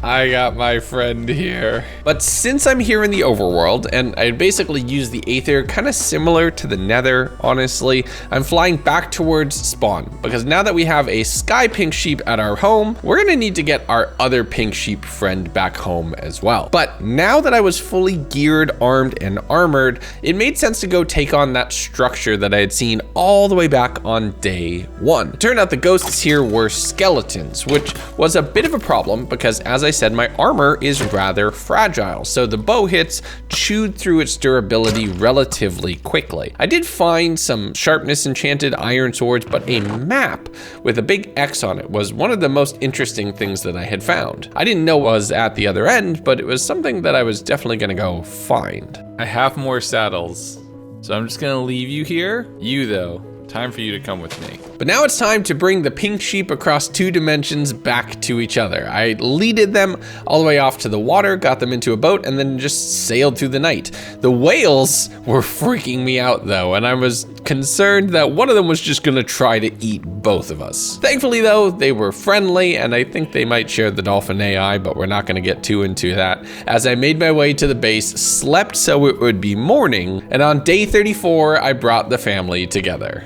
I got my friend here. But since I'm here in the overworld, and I basically use the Aether kind of similar to the Nether, honestly, I'm flying back towards spawn, because now that we have a sky pink sheep at our home, we're gonna need to get our other pink sheep friend back home as well. But now that I was fully geared, armed, and armored, it made sense to go take on that structure that I had seen all the way back on day 1. It turned out the ghosts here were skeletons, which was a bit of a problem because, as I said, my armor is rather fragile, so the bow hits chewed through its durability relatively quickly. I did find some sharpness enchanted iron swords, but a map with a big X on it was one of the most interesting things that I had found. I didn't know it was at the other end, but it was something that I was definitely gonna go find. I have more saddles, so I'm just gonna leave you here. You though, time for you to come with me. But now it's time to bring the pink sheep across 2 dimensions back to each other. I leaded them all the way off to the water, got them into a boat, and then just sailed through the night. The whales were freaking me out though, and I was concerned that one of them was just gonna try to eat both of us. Thankfully though, they were friendly, and I think they might share the dolphin AI, but we're not gonna get too into that. As I made my way to the base, slept so it would be morning, and on day 34, I brought the family together.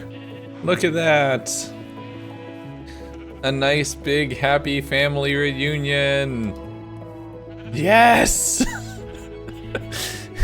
Look at that. A nice big happy family reunion. Yes!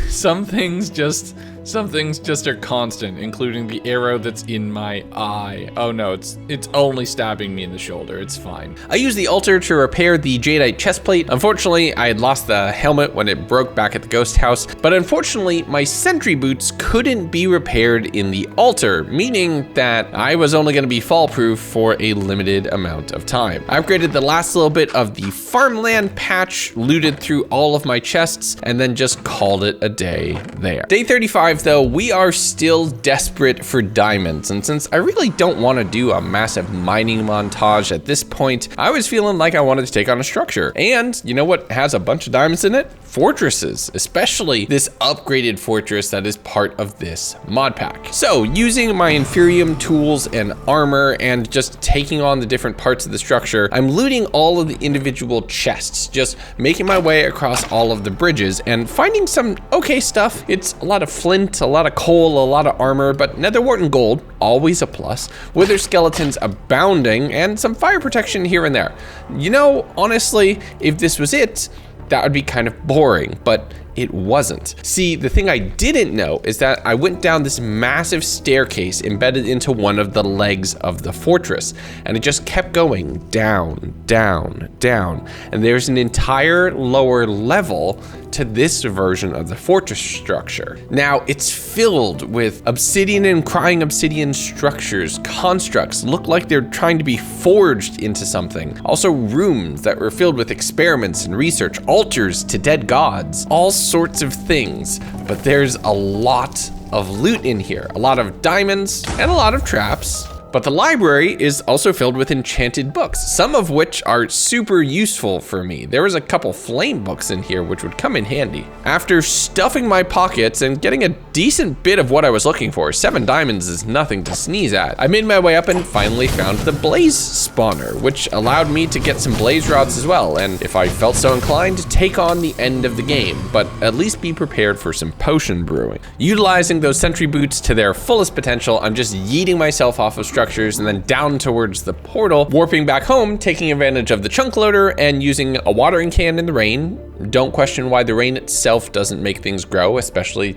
Some things just Some things just are constant, including the arrow that's in my eye. Oh no, it's only stabbing me in the shoulder. It's fine. I used the altar to repair the jadeite chestplate. Unfortunately, I had lost the helmet when it broke back at the ghost house, but unfortunately, my sentry boots couldn't be repaired in the altar, meaning that I was only going to be fall proof for a limited amount of time. I upgraded the last little bit of the farmland patch, looted through all of my chests, and then just called it a day there. Day 35 though, we are still desperate for diamonds, and since I really don't want to do a massive mining montage at this point, I was feeling like I wanted to take on a structure. And you know what has a bunch of diamonds in it? Fortresses, especially this upgraded fortress that is part of this mod pack. So using my Inferium tools and armor and just taking on the different parts of the structure, I'm looting all of the individual chests, just making my way across all of the bridges and finding some okay stuff. It's a lot of flint, a lot of coal, a lot of armor, but netherwort and gold, always a plus. Wither skeletons abounding and some fire protection here and there. You know, honestly, if this was it, that would be kind of boring, but it wasn't. See, the thing I didn't know is that I went down this massive staircase embedded into one of the legs of the fortress, and it just kept going down, down, down. And there's an entire lower level to this version of the fortress structure. Now, it's filled with obsidian and crying obsidian structures, constructs, look like they're trying to be forged into something. Also rooms that were filled with experiments and research, altars to dead gods, all sorts of things. But there's a lot of loot in here, a lot of diamonds and a lot of traps. But the library is also filled with enchanted books, some of which are super useful for me. There was a couple flame books in here which would come in handy. After stuffing my pockets and getting a decent bit of what I was looking for, 7 diamonds is nothing to sneeze at, I made my way up and finally found the blaze spawner, which allowed me to get some blaze rods as well, and if I felt so inclined, take on the end of the game, but at least be prepared for some potion brewing. Utilizing those sentry boots to their fullest potential, I'm just yeeting myself off of structures and then down towards the portal, warping back home, taking advantage of the chunk loader and using a watering can in the rain. Don't question why the rain itself doesn't make things grow, especially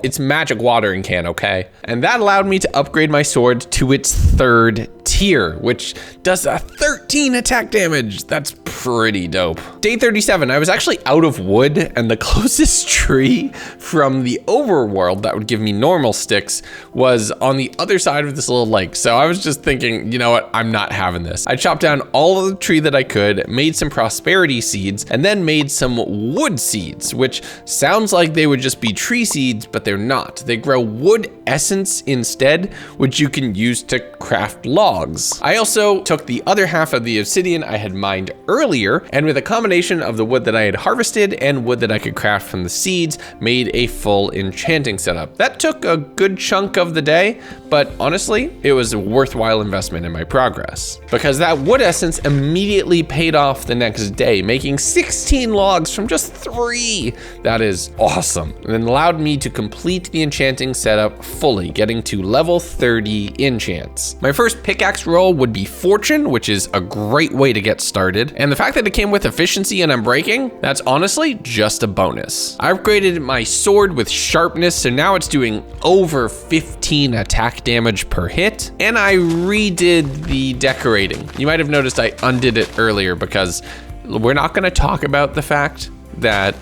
it's magic watering can, okay? And that allowed me to upgrade my sword to its 3rd tier, which does a 13 attack damage. That's pretty dope. Day 37, I was actually out of wood, and the closest tree from the overworld that would give me normal sticks was on the other side of this little lake. So I was just thinking, you know what, I'm not having this. I chopped down all of the tree that I could, made some prosperity seeds, and then made some wood seeds, which sounds like they would just be tree seeds, but they're not. They grow wood essence instead, which you can use to craft logs. I also took the other half of the obsidian I had mined earlier, and with a combination of the wood that I had harvested and wood that I could craft from the seeds, made a full enchanting setup. That took a good chunk of the day, but honestly, it was a worthwhile investment in my progress, because that wood essence immediately paid off the next day, making 16 logs from just 3. That is awesome, and it allowed me to complete the enchanting setup fully, getting to level 30 enchants. My first pickaxe roll would be fortune, which is a great way to get started, and the fact that it came with efficiency and unbreaking, that's honestly just a bonus. I upgraded my sword with sharpness, so now it's doing over 15 attack damage per hit, and I redid the decorating. You might have noticed I undid it earlier because we're not going to talk about the fact that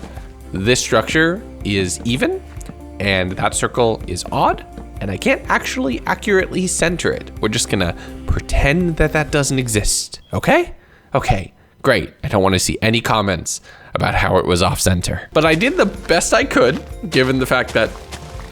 this structure is even and that circle is odd, and I can't actually accurately center it. We're just gonna pretend that that doesn't exist, okay? Okay, great. I don't want to see any comments about how it was off center. But I did the best I could, given the fact that,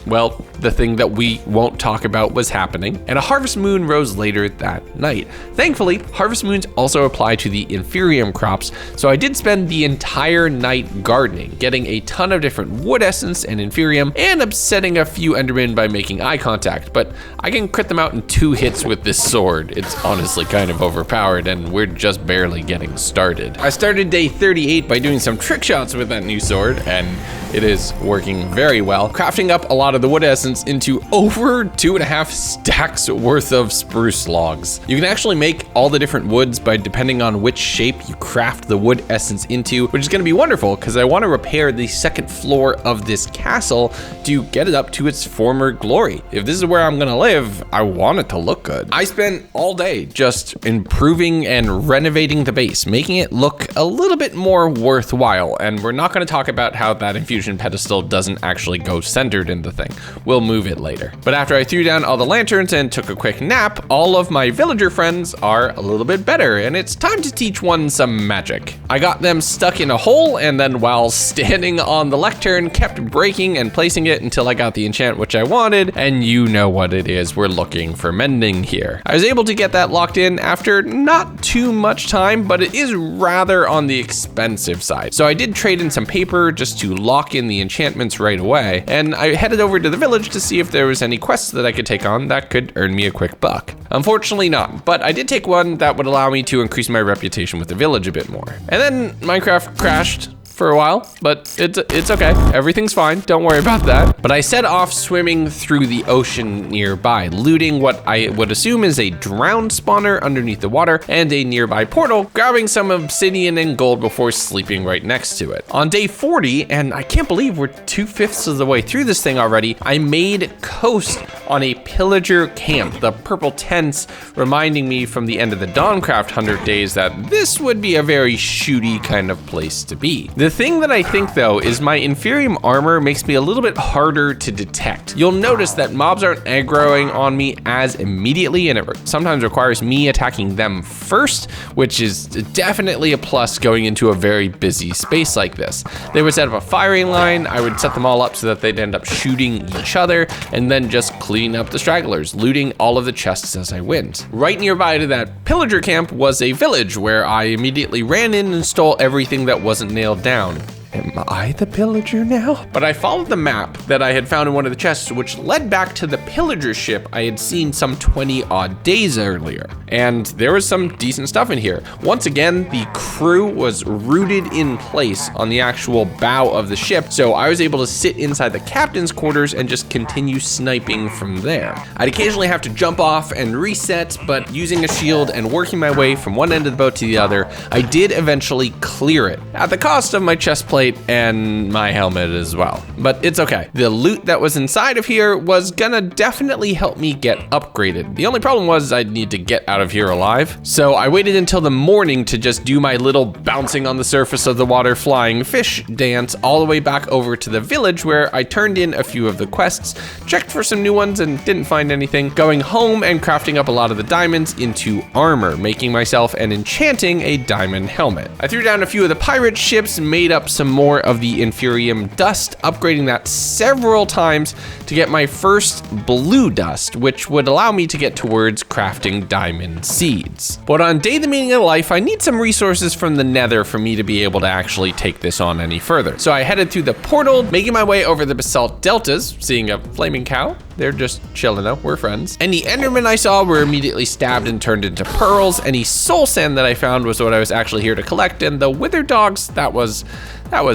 well, the thing that we won't talk about was happening, and a harvest moon rose later that night. Thankfully, harvest moons also apply to the inferium crops, so I did spend the entire night gardening, getting a ton of different wood essence and inferium, and upsetting a few endermen by making eye contact, but I can crit them out in 2 hits with this sword. It's honestly kind of overpowered, and we're just barely getting started. I started day 38 by doing some trick shots with that new sword, and it is working very well, crafting up a lot lot of the wood essence into over 2.5 stacks worth of spruce logs. You can actually make all the different woods by depending on which shape you craft the wood essence into, which is going to be wonderful because I want to repair the second floor of this castle to get it up to its former glory. If this is where I'm going to live, I want it to look good. I spent all day just improving and renovating the base, making it look a little bit more worthwhile, and we're not going to talk about how that infusion pedestal doesn't actually go centered in the thing. We'll move it later. But after I threw down all the lanterns and took a quick nap, all of my villager friends are a little bit better, and it's time to teach one some magic. I got them stuck in a hole, and then while standing on the lectern, kept breaking and placing it until I got the enchant which I wanted, and you know what it is we're looking for mending here. I was able to get that locked in after not too much time, but it is rather on the expensive side. So I did trade in some paper just to lock in the enchantments right away, and I headed over to the village to see if there was any quests that I could take on that could earn me a quick buck. Unfortunately not, but I did take one that would allow me to increase my reputation with the village a bit more. And then Minecraft crashed for a while, but it's okay. Everything's fine. Don't worry about that. But I set off swimming through the ocean nearby, looting what I would assume is a drowned spawner underneath the water and a nearby portal, grabbing some obsidian and gold before sleeping right next to it. On day 40, and I can't believe we're 2/5 of the way through this thing already, I made coast on a pillager camp, the purple tents reminding me from the end of the Dawncraft 100 days that this would be a very shooty kind of place to be. The thing that I think though is my Inferium armor makes me a little bit harder to detect. You'll notice that mobs aren't aggroing on me as immediately, and it sometimes requires me attacking them first, which is definitely a plus going into a very busy space like this. They would set up a firing line, I would set them all up so that they'd end up shooting each other, and then just cleaning up the stragglers, looting all of the chests as I went. Right nearby to that pillager camp was a village where I immediately ran in and stole everything that wasn't nailed down. Am I the pillager now? But I followed the map that I had found in one of the chests, which led back to the pillager ship I had seen some 20 odd days earlier. And there was some decent stuff in here. Once again, the crew was rooted in place on the actual bow of the ship, so I was able to sit inside the captain's quarters and just continue sniping from there. I'd occasionally have to jump off and reset, but using a shield and working my way from one end of the boat to the other, I did eventually clear it, at the cost of my chest plate and my helmet as well. But it's okay. The loot that was inside of here was gonna definitely help me get upgraded. The only problem was I'd need to get out of here alive. So I waited until the morning to just do my little bouncing on the surface of the water flying fish dance all the way back over to the village, where I turned in a few of the quests, checked for some new ones and didn't find anything, going home and crafting up a lot of the diamonds into armor, making myself and enchanting a diamond helmet. I threw down a few of the pirate ships, made up some more of the Inferium dust, upgrading that several times to get my first blue dust, which would allow me to get towards crafting diamond seeds. But on Day the Meaning of Life, I need some resources from the Nether for me to be able to actually take this on any further. So I headed through the portal, making my way over the basalt deltas, seeing a flaming cow. They're just chilling out, we're friends. Any endermen I saw were immediately stabbed and turned into pearls. Any soul sand that I found was what I was actually here to collect, and the wither dogs, that was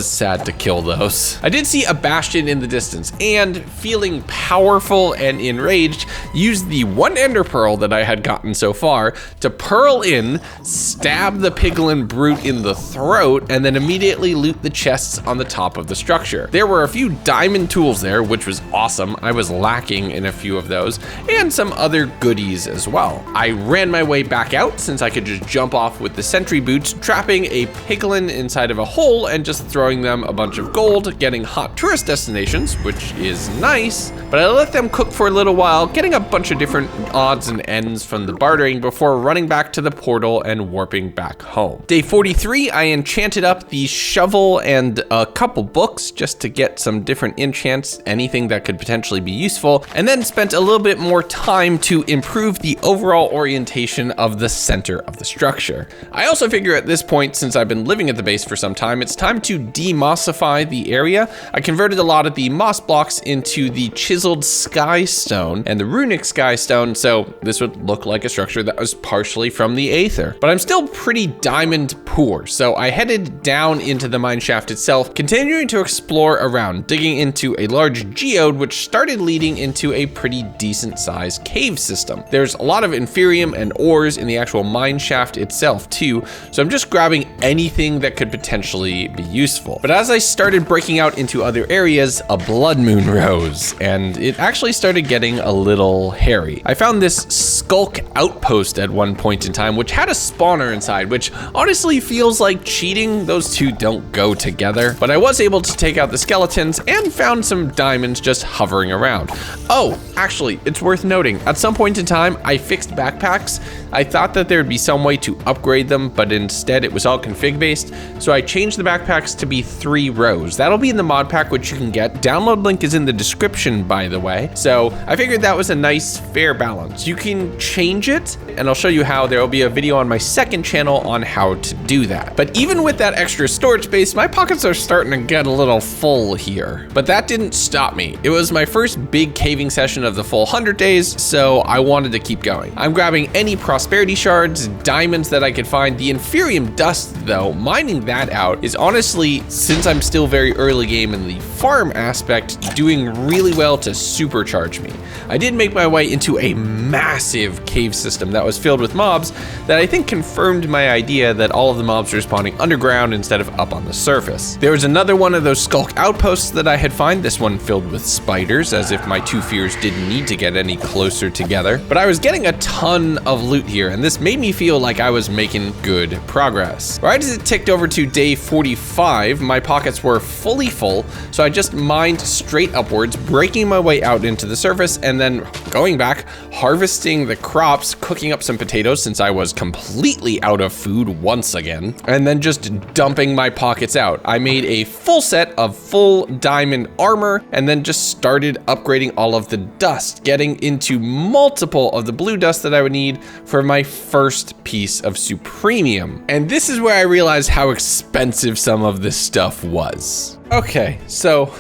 sad to kill those. I did see a bastion in the distance, and feeling powerful and enraged, used the one ender pearl that I had gotten so far to pearl in, stab the piglin brute in the throat, and then immediately loot the chests on the top of the structure. There were a few diamond tools there, which was awesome. I was lacking in a few of those, and some other goodies as well. I ran my way back out since I could just jump off with the sentry boots, trapping a piglin inside of a hole and just throwing them a bunch of gold, getting hot tourist destinations, which is nice, but I let them cook for a little while, getting a bunch of different odds and ends from the bartering before running back to the portal and warping back home. Day 43, I enchanted up the shovel and a couple books just to get some different enchants, anything that could potentially be useful, well, and then spent a little bit more time to improve the overall orientation of the center of the structure. I also figure at this point, since I've been living at the base for some time, it's time to demossify the area. I converted a lot of the moss blocks into the chiseled sky stone and the runic sky stone, so this would look like a structure that was partially from the Aether. But I'm still pretty diamond poor, so I headed down into the mine shaft itself, continuing to explore around, digging into a large geode which started leading into a pretty decent sized cave system. There's a lot of inferium and ores in the actual mine shaft itself too, so I'm just grabbing anything that could potentially be useful. But as I started breaking out into other areas, a blood moon rose, and it actually started getting a little hairy. I found this skulk outpost at one point in time, which had a spawner inside, which honestly feels like cheating. Those two don't go together, but I was able to take out the skeletons and found some diamonds just hovering around. Oh, actually, it's worth noting, at some point in time, I fixed backpacks. I thought that there'd be some way to upgrade them, but instead it was all config based. So I changed the backpacks to be 3 rows. That'll be in the mod pack, which you can get. Download link is in the description, by the way. So I figured that was a nice, fair balance. You can change it, and I'll show you how. There will be a video on my second channel on how to do that. But even with that extra storage space, my pockets are starting to get a little full here. But that didn't stop me. It was my first big caving session of the full 100 days, so I wanted to keep going. I'm grabbing any prosperity shards, diamonds that I could find. The inferium dust, though, mining that out is honestly, since I'm still very early game in the farm aspect, doing really well to supercharge me. I did make my way into a massive cave system that was filled with mobs that I think confirmed my idea that all of the mobs were spawning underground instead of up on the surface. There was another one of those skulk outposts that I had found, this one filled with spiders, as if my two fears didn't need to get any closer together. But I was getting a ton of loot here, and this made me feel like I was making good progress. Right as it ticked over to day 45, my pockets were fully full, so I just mined straight upwards, breaking my way out into the surface, and then going back, harvesting the crops, cooking up some potatoes since I was completely out of food once again, and then just dumping my pockets out. I made a full set of full diamond armor, and then just started upgrading all of the dust, getting into multiple of the blue dust that I would need for my first piece of supremium. And this is where I realized how expensive some of this stuff was. Okay, so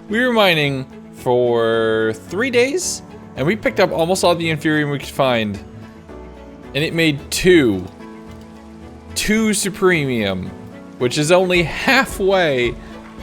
we were mining for 3 days, and we picked up almost all the inferium we could find, and it made two supremium, which is only halfway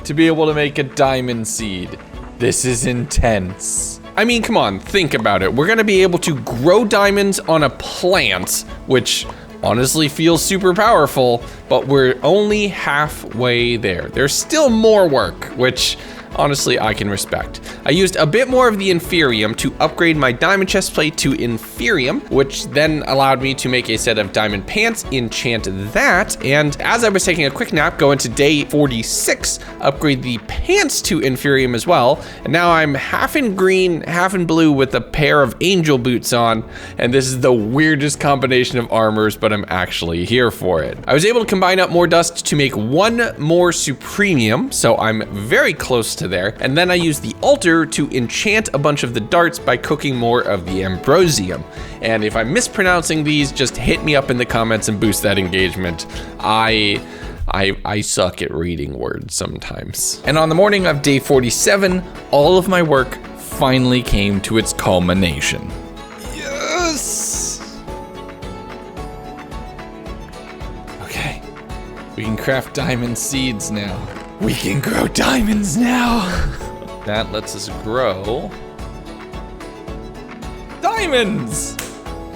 to be able to make a diamond seed. This is intense. I mean, come on, think about it. We're gonna be able to grow diamonds on a plant, which honestly feels super powerful, but we're only halfway there. There's still more work, which honestly I can respect. I used a bit more of the inferium to upgrade my diamond chestplate to inferium, which then allowed me to make a set of diamond pants, enchant that, and as I was taking a quick nap, go into day 46, upgrade the pants to inferium as well, and now I'm half in green, half in blue with a pair of angel boots on, and this is the weirdest combination of armors, but I'm actually here for it. I was able to combine up more dust to make 1 more supremium, so I'm very close to there, and then I used the altar to enchant a bunch of the darts by cooking more of the ambrosium. And if I'm mispronouncing these, just hit me up in the comments and boost that engagement. I suck at reading words sometimes. And on the morning of day 47, all of my work finally came to its culmination. Yes! Okay, we can craft diamond seeds now. We can grow diamonds now. That lets us grow diamonds.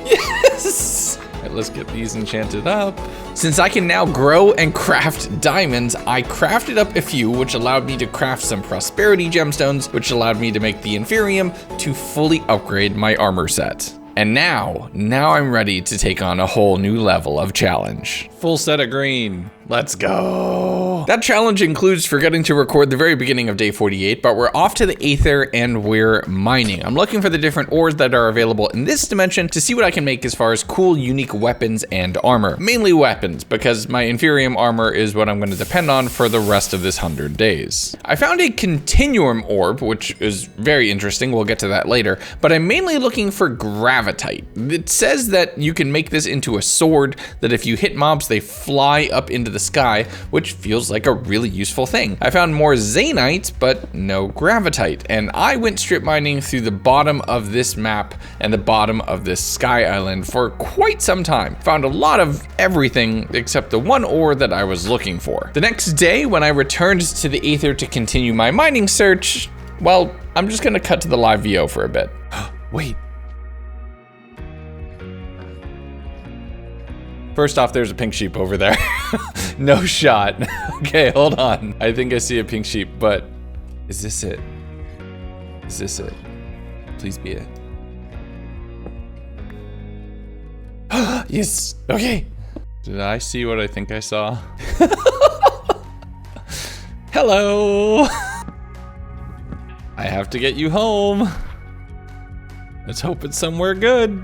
Yes. All right, let's get these enchanted up. Since I can now grow and craft diamonds, I crafted up a few, which allowed me to craft some prosperity gemstones, which allowed me to make the inferium to fully upgrade my armor set. And now I'm ready to take on a whole new level of challenge. Full set of green. Let's go. That challenge includes forgetting to record the very beginning of day 48, but we're off to the Aether and we're mining. I'm looking for the different ores that are available in this dimension to see what I can make as far as cool, unique weapons and armor. Mainly weapons, because my Inferium armor is what I'm going to depend on for the rest of this 100 days. I found a Continuum orb, which is very interesting. We'll get to that later, but I'm mainly looking for Gravitite. It says that you can make this into a sword, that if you hit mobs, they fly up into the sky, which feels like a really useful thing. I found more Zanite, but no Gravitite, and I went strip mining through the bottom of this map and the bottom of this sky island for quite some time. Found a lot of everything except the one ore that I was looking for. The next day, when I returned to the Aether to continue my mining search, well, I'm just gonna cut to the live VO for a bit. Wait. First off, there's a pink sheep over there. No shot. Okay, hold on. I think I see a pink sheep, but is this it? Is this it? Please be it. Yes, okay. Did I see what I think I saw? Hello. I have to get you home. Let's hope it's somewhere good.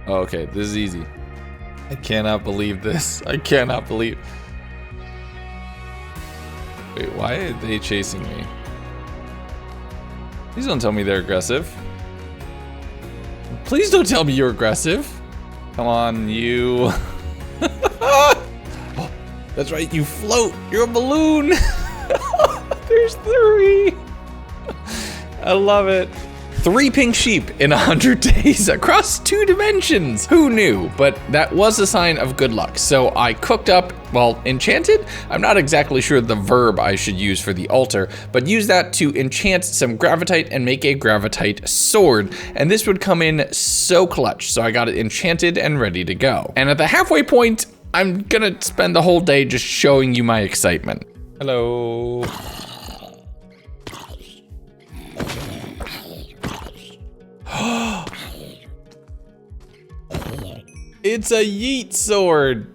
Oh, okay, this is easy. I cannot believe this. I cannot believe. Wait, why are they chasing me? Please don't tell me they're aggressive. Please don't tell me you're aggressive. Come on, you. Oh, that's right, you float. You're a balloon. There's 3. I love it. 3 pink sheep in 100 days across 2 dimensions. Who knew? But that was a sign of good luck. So I cooked up, well, enchanted? I'm not exactly sure the verb I should use for the altar, but use that to enchant some Gravitite and make a Gravitite sword. And this would come in so clutch. So I got it enchanted and ready to go. And at the halfway point, I'm gonna spend the whole day just showing you my excitement. Hello. It's a yeet sword.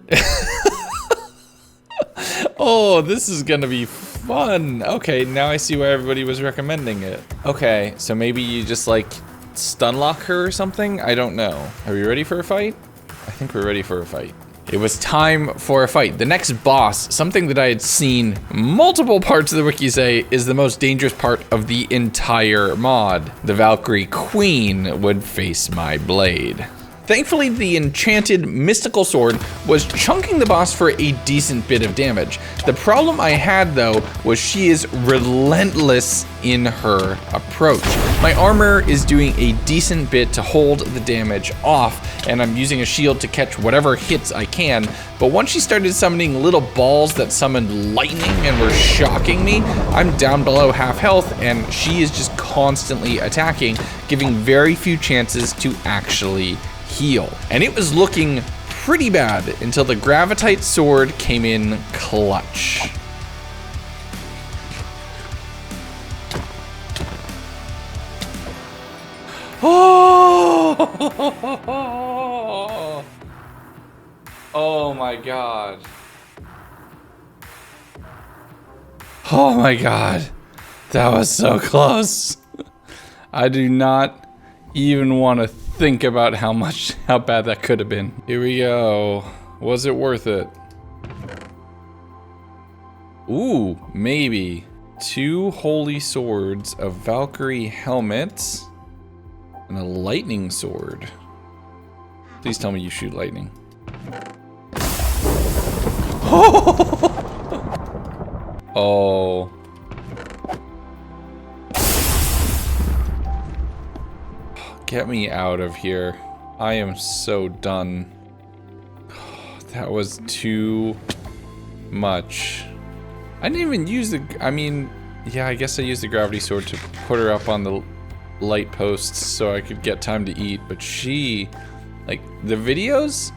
Oh, this is gonna be fun. Okay, now I see why everybody was recommending it. Okay, so maybe you just like stun lock her or something? I don't know. Are we ready for a fight? I think we're ready for a fight. It was time for a fight. The next boss, something that I had seen multiple parts of the wiki say is the most dangerous part of the entire mod. The Valkyrie Queen would face my blade. Thankfully, the enchanted mystical sword was chunking the boss for a decent bit of damage. The problem I had, though, was she is relentless in her approach. My armor is doing a decent bit to hold the damage off, and I'm using a shield to catch whatever hits I can, but once she started summoning little balls that summoned lightning and were shocking me, I'm down below half health, and she is just constantly attacking, giving very few chances to actually heal. And it was looking pretty bad until the Gravitite sword came in clutch. Oh! Oh my god. Oh my god. That was so close. I do not even want to think about how bad that could have been. Here we go. Was it worth it? Ooh, maybe. 2 holy swords, a Valkyrie helmet, and a lightning sword. Please tell me you shoot lightning. Oh. Get me out of here. I am so done. That was too much. I didn't even use the, I mean, yeah, I guess I used the gravity sword to put her up on the light posts so I could get time to eat, but she, like, the videos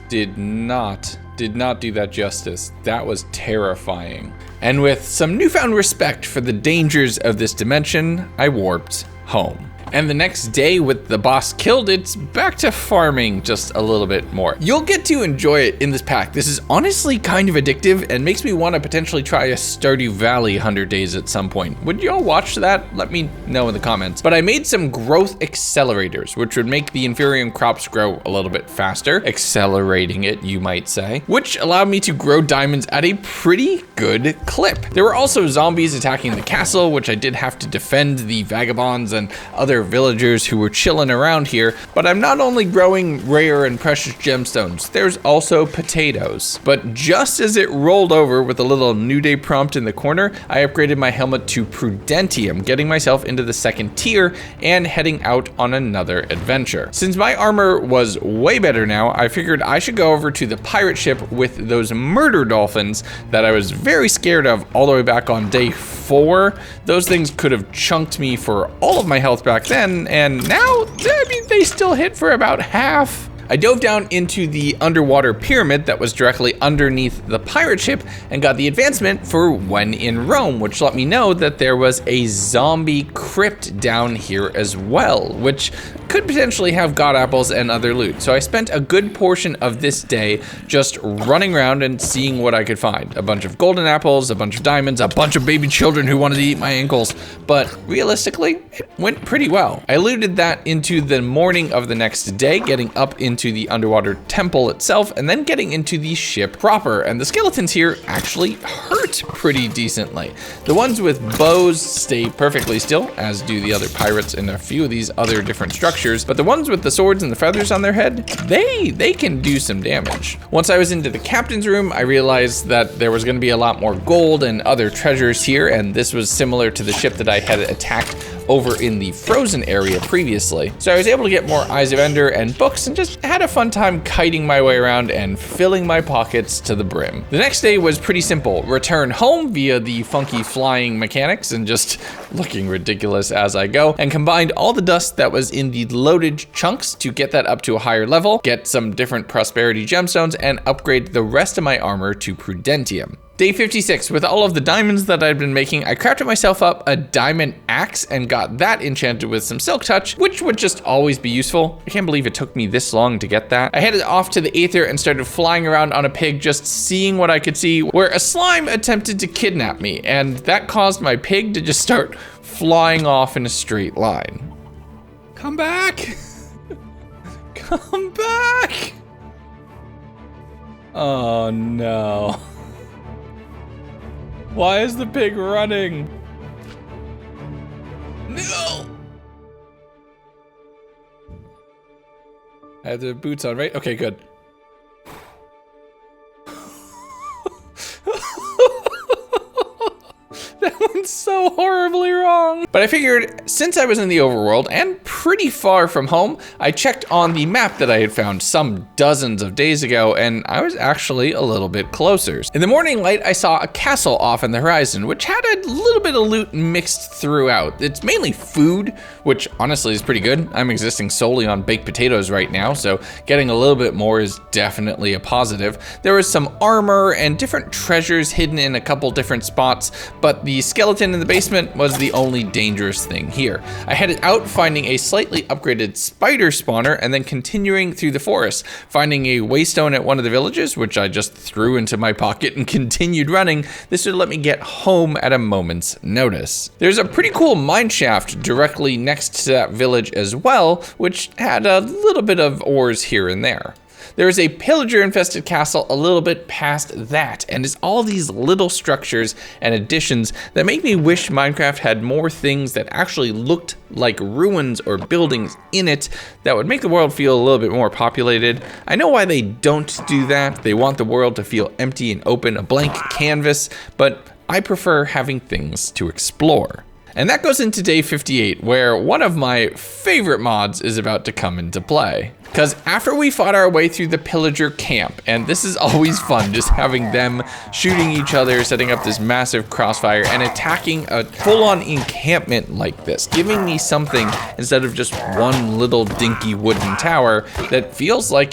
did not do that justice. That was terrifying. And with some newfound respect for the dangers of this dimension, I warped home. And the next day with the boss killed, it's back to farming just a little bit more. You'll get to enjoy it in this pack. This is honestly kind of addictive and makes me want to potentially try a Stardew Valley 100 days at some point. Would y'all watch that? Let me know in the comments. But I made some growth accelerators, which would make the Inferium crops grow a little bit faster, accelerating it, you might say, which allowed me to grow diamonds at a pretty good clip. There were also zombies attacking the castle, which I did have to defend the vagabonds and other villagers who were chilling around here. But I'm not only growing rare and precious gemstones, there's also potatoes. But just as it rolled over with a little New Day prompt in the corner, I upgraded my helmet to Prudentium, getting myself into the second tier and heading out on another adventure. Since my armor was way better now, I figured I should go over to the pirate ship with those murder dolphins that I was very scared of all the way back on day 4. Those things could have chunked me for all of my health back then, and now, I mean, they still hit for about half. I dove down into the underwater pyramid that was directly underneath the pirate ship and got the advancement for when in Rome, which let me know that there was a zombie crypt down here as well, which could potentially have god apples and other loot. So I spent a good portion of this day just running around and seeing what I could find. A bunch of golden apples, a bunch of diamonds, a bunch of baby children who wanted to eat my ankles. But realistically, it went pretty well. I looted that into the morning of the next day, getting up into the underwater temple itself, and then getting into the ship proper. And the skeletons here actually hurt pretty decently. The ones with bows stay perfectly still, as do the other pirates in a few of these other different structures, but the ones with the swords and the feathers on their head, they can do some damage. Once I was into the captain's room, I realized that there was going to be a lot more gold and other treasures here, and this was similar to the ship that I had attacked over in the frozen area previously. So I was able to get more Eyes of Ender and books and just had a fun time kiting my way around and filling my pockets to the brim. The next day was pretty simple. Return home via the funky flying mechanics and just looking ridiculous as I go, and combined all the dust that was in the loaded chunks to get that up to a higher level, get some different prosperity gemstones, and upgrade the rest of my armor to Prudentium. Day 56, with all of the diamonds that I'd been making, I crafted myself up a diamond axe and got that enchanted with some silk touch, which would just always be useful. I can't believe it took me this long to get that. I headed off to the Aether and started flying around on a pig, just seeing what I could see, where a slime attempted to kidnap me, and that caused my pig to just start flying off in a straight line. Come back! Come back! Oh no. Why is the pig running? No! I have the boots on, right? Okay, good. That went so horribly wrong. But I figured, since I was in the overworld and pretty far from home, I checked on the map that I had found some dozens of days ago, and I was actually a little bit closer. In the morning light, I saw a castle off in the horizon, which had a little bit of loot mixed throughout. It's mainly food, which honestly is pretty good. I'm existing solely on baked potatoes right now, so getting a little bit more is definitely a positive. There was some armor and different treasures hidden in a couple different spots, but the skeleton in the basement was the only dangerous thing here. I headed out, finding a slightly upgraded spider spawner, and then continuing through the forest, finding a waystone at one of the villages, which I just threw into my pocket and continued running. This would let me get home at a moment's notice. There's a pretty cool mine shaft directly next to that village as well, which had a little bit of ores here and there. There is a pillager-infested castle a little bit past that, and it's all these little structures and additions that make me wish Minecraft had more things that actually looked like ruins or buildings in it that would make the world feel a little bit more populated. I know why they don't do that. They want the world to feel empty and open, a blank canvas, but I prefer having things to explore. And that goes into day 58, where one of my favorite mods is about to come into play. Because after we fought our way through the pillager camp, and this is always fun, just having them shooting each other, setting up this massive crossfire, and attacking a full-on encampment like this, giving me something instead of just one little dinky wooden tower that feels like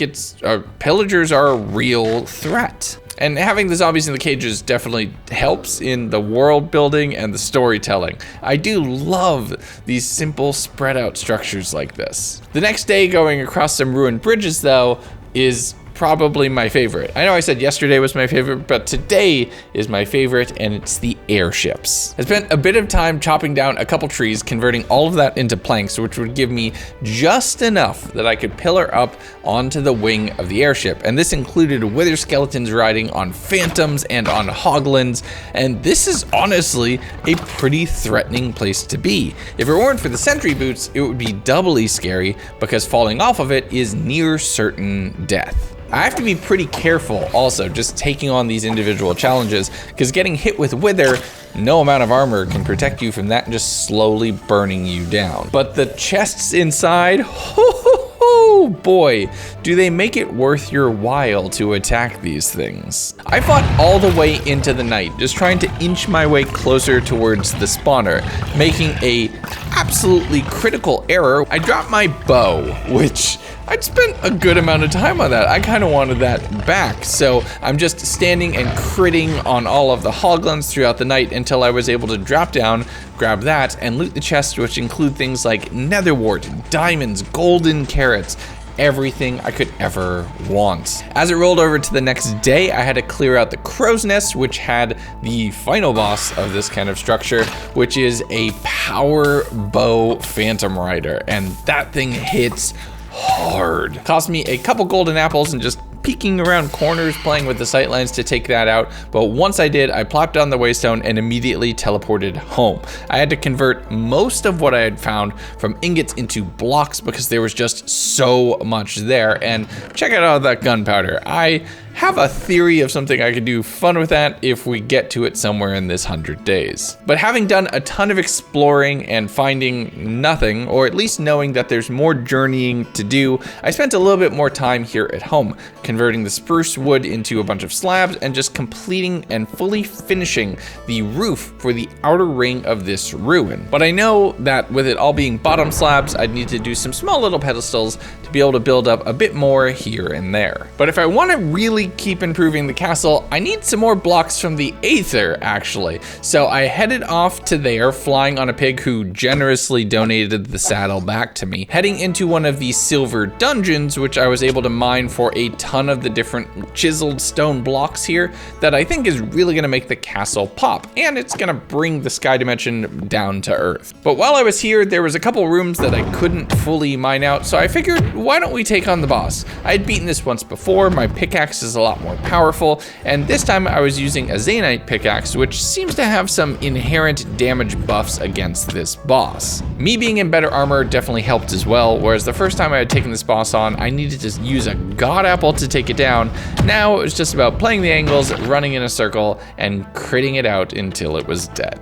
pillagers are a real threat. And having the zombies in the cages definitely helps in the world building and the storytelling. I do love these simple spread out structures like this. The next day going across some ruined bridges though is probably my favorite. I know I said yesterday was my favorite, but today is my favorite, and it's the airships. I spent a bit of time chopping down a couple trees, converting all of that into planks, which would give me just enough that I could pillar up onto the wing of the airship. And this included wither skeletons riding on phantoms and on hoglins, and this is honestly a pretty threatening place to be. If it weren't for the sentry boots, it would be doubly scary because falling off of it is near certain death. I have to be pretty careful also just taking on these individual challenges, because getting hit with wither, no amount of armor can protect you from that just slowly burning you down. But the chests inside, oh boy, do they make it worth your while to attack these things. I fought all the way into the night, just trying to inch my way closer towards the spawner, making a absolutely critical error. I dropped my bow, which I'd spent a good amount of time on that. I kind of wanted that back. So I'm just standing and critting on all of the hoglins throughout the night until I was able to drop down, grab that, and loot the chests, which include things like netherwort, diamonds, golden carrots, everything I could ever want. As it rolled over to the next day, I had to clear out the crow's nest, which had the final boss of this kind of structure, which is a power bow phantom rider, and that thing hits hard. Cost me a couple golden apples and just peeking around corners playing with the sightlines to take that out, but once I did, I plopped down the waystone and immediately teleported home. I had to convert most of what I had found from ingots into blocks because there was just so much there. And check out all that gunpowder. I have a theory of something I could do fun with that if we get to it somewhere in this 100 days. But having done a ton of exploring and finding nothing, or at least knowing that there's more journeying to do, I spent a little bit more time here at home, converting the spruce wood into a bunch of slabs and just completing and fully finishing the roof for the outer ring of this ruin. But I know that with it all being bottom slabs, I'd need to do some small little pedestals to be able to build up a bit more here and there. But if I want to really keep improving the castle, I need some more blocks from the Aether, actually. So I headed off to there, flying on a pig who generously donated the saddle back to me, heading into one of these silver dungeons, which I was able to mine for a ton of the different chiseled stone blocks here that I think is really gonna make the castle pop, and it's gonna bring the sky dimension down to earth. But while I was here, there was a couple rooms that I couldn't fully mine out, so I figured, why don't we take on the boss? I had beaten this once before, my pickaxe is a lot more powerful, and this time I was using a Zanite pickaxe, which seems to have some inherent damage buffs against this boss. Me being in better armor definitely helped as well, whereas the first time I had taken this boss on, I needed to use a god apple to take it down. Now it was just about playing the angles, running in a circle, and critting it out until it was dead.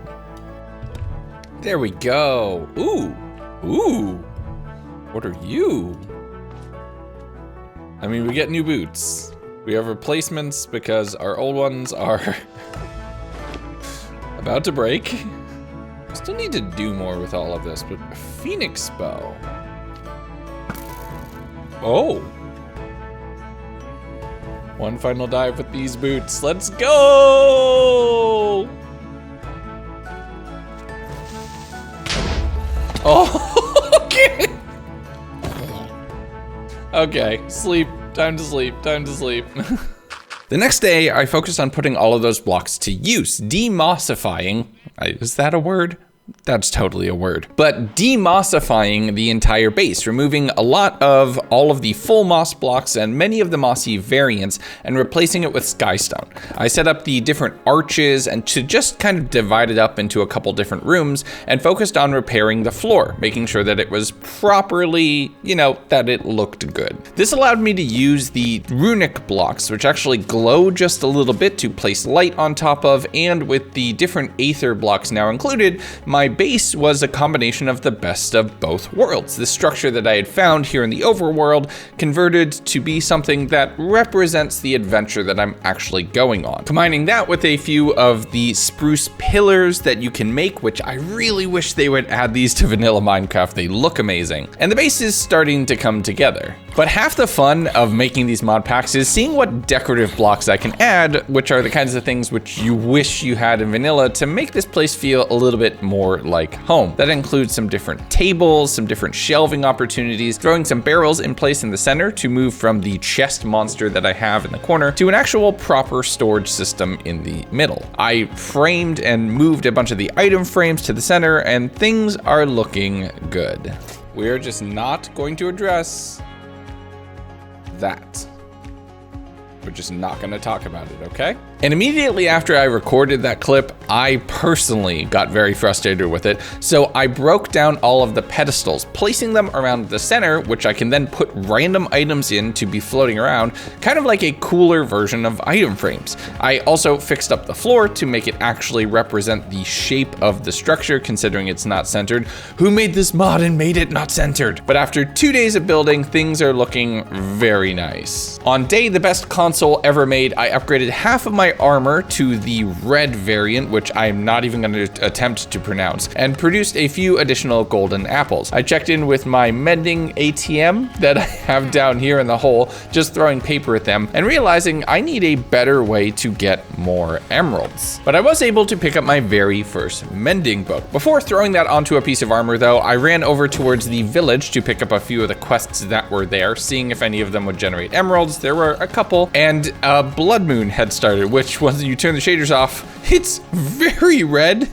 There we go. Ooh. What are you? I mean, we get new boots. We have replacements because our old ones are about to break. Still need to do more with all of this, but a phoenix bow. Oh. One final dive with these boots. Let's go! Oh, okay. Okay, sleep. Time to sleep. The next day, I focused on putting all of those blocks to use, demossifying. Is that a word? That's totally a word. But demossifying the entire base, removing a lot of all of the full moss blocks and many of the mossy variants and replacing it with skystone. I set up the different arches and to just kind of divide it up into a couple different rooms and focused on repairing the floor, making sure that it was properly, that it looked good. This allowed me to use the runic blocks, which actually glow just a little bit to place light on top of, and with the different Aether blocks now included, my base was a combination of the best of both worlds. The structure that I had found here in the overworld converted to be something that represents the adventure that I'm actually going on. Combining that with a few of the spruce pillars that you can make, which I really wish they would add these to vanilla Minecraft. They look amazing. And the base is starting to come together. But half the fun of making these mod packs is seeing what decorative blocks I can add, which are the kinds of things which you wish you had in vanilla to make this place feel a little bit more like home. That includes some different tables, some different shelving opportunities, throwing some barrels in place in the center to move from the chest monster that I have in the corner to an actual proper storage system in the middle. I framed and moved a bunch of the item frames to the center, and things are looking good. We're just not going to address that. We're just not going to talk about it, okay? And immediately after I recorded that clip, I personally got very frustrated with it, so I broke down all of the pedestals, placing them around the center, which I can then put random items in to be floating around, kind of like a cooler version of item frames. I also fixed up the floor to make it actually represent the shape of the structure, considering it's not centered. Who made this mod and made it not centered? But after 2 days of building, things are looking very nice. On day the best console ever made, I upgraded half of my armor to the red variant, which I'm not even going to attempt to pronounce, and produced a few additional golden apples. I checked in with my mending ATM that I have down here in the hole, just throwing paper at them, and realizing I need a better way to get more emeralds. But I was able to pick up my very first mending book. Before throwing that onto a piece of armor though, I ran over towards the village to pick up a few of the quests that were there, seeing if any of them would generate emeralds. There were a couple, and a blood moon had started, which once you turn the shaders off, it's very red,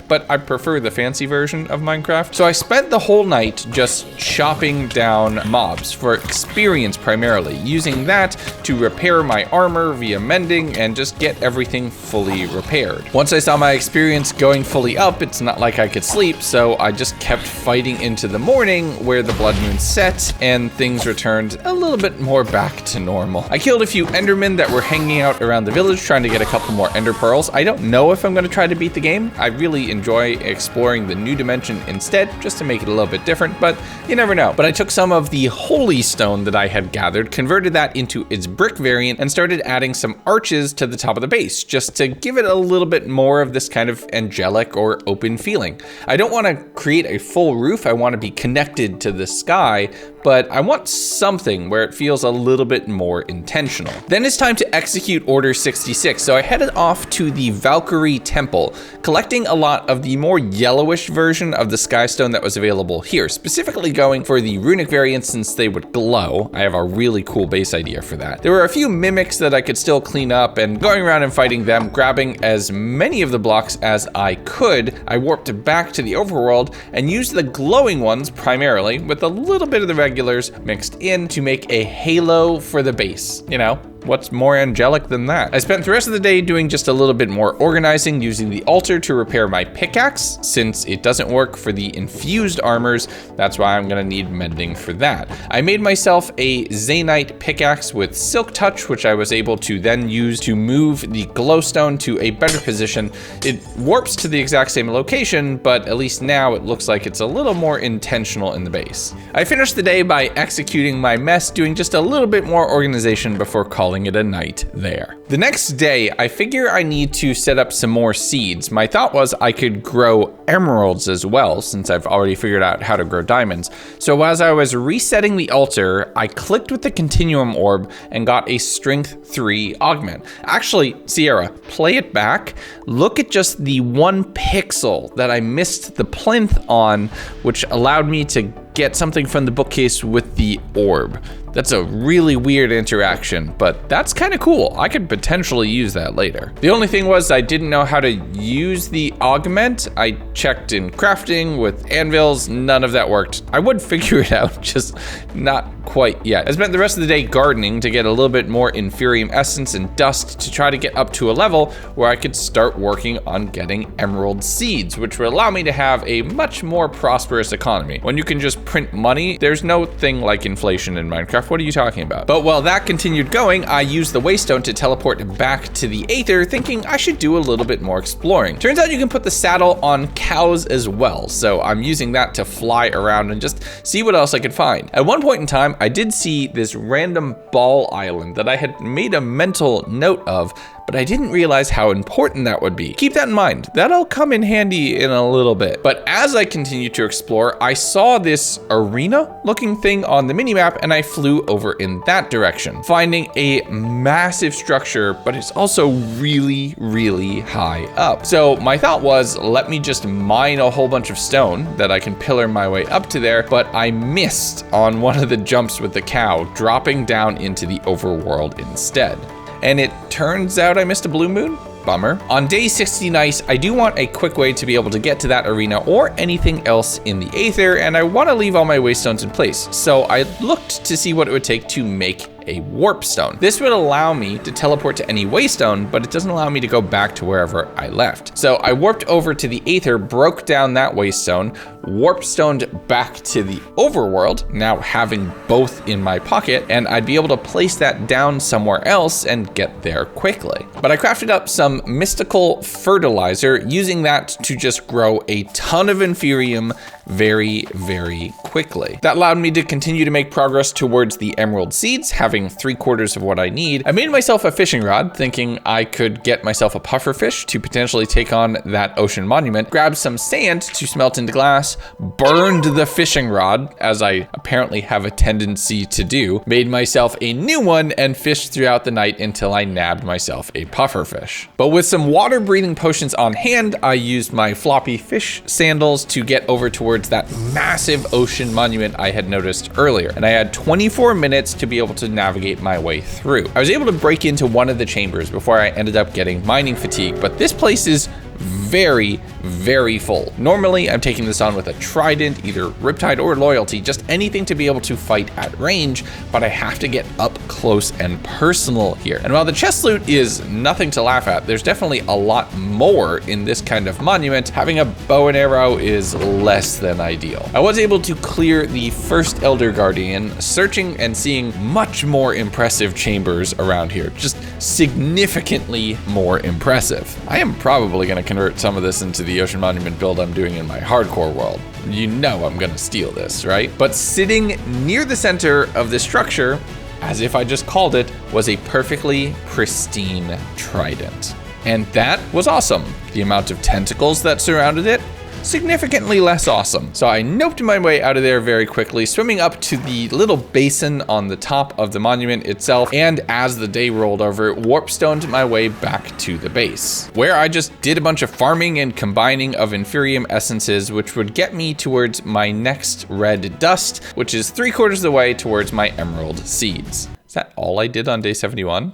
but I prefer the fancy version of Minecraft. So I spent the whole night just chopping down mobs for experience primarily, using that to repair my armor via mending and just get everything fully repaired. Once I saw my experience going fully up, it's not like I could sleep, so I just kept fighting into the morning where the blood moon set and things returned a little bit more back to normal. I killed a few endermen that were hanging out around the village trying to get a couple more ender pearls. I don't know if I'm going to try to beat the game. I really enjoy exploring the new dimension instead, just to make it a little bit different, but you never know. But I took some of the holy stone that I had gathered, converted that into its brick variant, and started adding some arches to the top of the base, just to give it a little bit more of this kind of angelic or open feeling. I don't want to create a full roof. I want to be connected to the sky, but I want something where it feels a little bit more intentional. Then it's time to execute Order 66, so I headed off to the Valkyrie Temple, collecting a lot of the more yellowish version of the Skystone that was available here, specifically going for the runic variants since they would glow. I have a really cool base idea for that. There were a few mimics that I could still clean up, and going around and fighting them, grabbing as many of the blocks as I could, I warped back to the overworld and used the glowing ones primarily, with a little bit of the regulars mixed in to make a halo for the base. You know, what's more angelic than that? I spent the rest of the day doing just a little bit more organizing, using the altar to repair my pickaxe. Since it doesn't work for the infused armors, that's why I'm gonna need mending for that. I made myself a Zaynite pickaxe with silk touch, which I was able to then use to move the glowstone to a better position. It warps to the exact same location, but at least now it looks like it's a little more intentional in the base. I finished the day by executing my mess, doing just a little bit more organization before calling it a night there. The next day, I figure I need to set up some more seeds. My thought was I could grow emeralds as well, since I've already figured out how to grow diamonds. So as I was resetting the altar, I clicked with the continuum orb and got a strength 3 augment. Actually, Sierra, play it back. Look at just the 1 pixel that I missed the plinth on, which allowed me to get something from the bookcase with the orb. That's a really weird interaction, but that's kind of cool. I could potentially use that later. The only thing was I didn't know how to use the augment. I checked in crafting with anvils, none of that worked. I would figure it out, just not quite yet. I spent the rest of the day gardening to get a little bit more inferium essence and dust to try to get up to a level where I could start working on getting emerald seeds, which would allow me to have a much more prosperous economy. When you can just print money, there's no thing like inflation in Minecraft. What are you talking about? But while that continued going, I used the waystone to teleport back to the Aether, thinking I should do a little bit more exploring. Turns out you can put the saddle on cows as well, so I'm using that to fly around and just see what else I could find. At one point in time, I did see this random ball island that I had made a mental note of, but I didn't realize how important that would be. Keep that in mind. That'll come in handy in a little bit. But as I continued to explore, I saw this arena looking thing on the minimap and I flew over in that direction, finding a massive structure, but it's also really, really high up. So my thought was, let me just mine a whole bunch of stone that I can pillar my way up to there, but I missed on one of the jumps with the cow, dropping down into the overworld instead. And it turns out I missed a blue moon. Bummer. On day 60 nice, I do want a quick way to be able to get to that arena or anything else in the Aether, and I want to leave all my waystones in place. So I looked to see what it would take to make a warp stone. This would allow me to teleport to any waystone, but it doesn't allow me to go back to wherever I left. So I warped over to the Aether, broke down that waystone, warp stoned back to the overworld, now having both in my pocket, and I'd be able to place that down somewhere else and get there quickly. But I crafted up some mystical fertilizer, using that to just grow a ton of Inferium very, very quickly. That allowed me to continue to make progress towards the emerald seeds, having 3/4 of what I need. I made myself a fishing rod, thinking I could get myself a pufferfish to potentially take on that ocean monument, grabbed some sand to smelt into glass, burned the fishing rod, as I apparently have a tendency to do, made myself a new one, and fished throughout the night until I nabbed myself a pufferfish. But with some water breathing potions on hand, I used my floppy fish sandals to get over towards that massive ocean monument I had noticed earlier, and I had 24 minutes to be able to navigate my way through. I was able to break into one of the chambers before I ended up getting mining fatigue, but this place is very, very full. Normally, I'm taking this on with a trident, either Riptide or Loyalty, just anything to be able to fight at range, but I have to get up close and personal here. And while the chest loot is nothing to laugh at, there's definitely a lot more in this kind of monument. Having a bow and arrow is less than ideal. I was able to clear the first Elder Guardian, searching and seeing much more impressive chambers around here, just significantly more impressive. I am probably going to convert some of this into the Ocean Monument build I'm doing in my hardcore world. You know I'm gonna steal this, right? But sitting near the center of this structure, as if I just called it, was a perfectly pristine trident. And that was awesome. The amount of tentacles that surrounded it, significantly less awesome. So I noped my way out of there very quickly, swimming up to the little basin on the top of the monument itself, and as the day rolled over, warp-stoned my way back to the base, where I just did a bunch of farming and combining of Inferium essences, which would get me towards my next red dust, which is 3/4 of the way towards my emerald seeds. Is that all I did on day 71?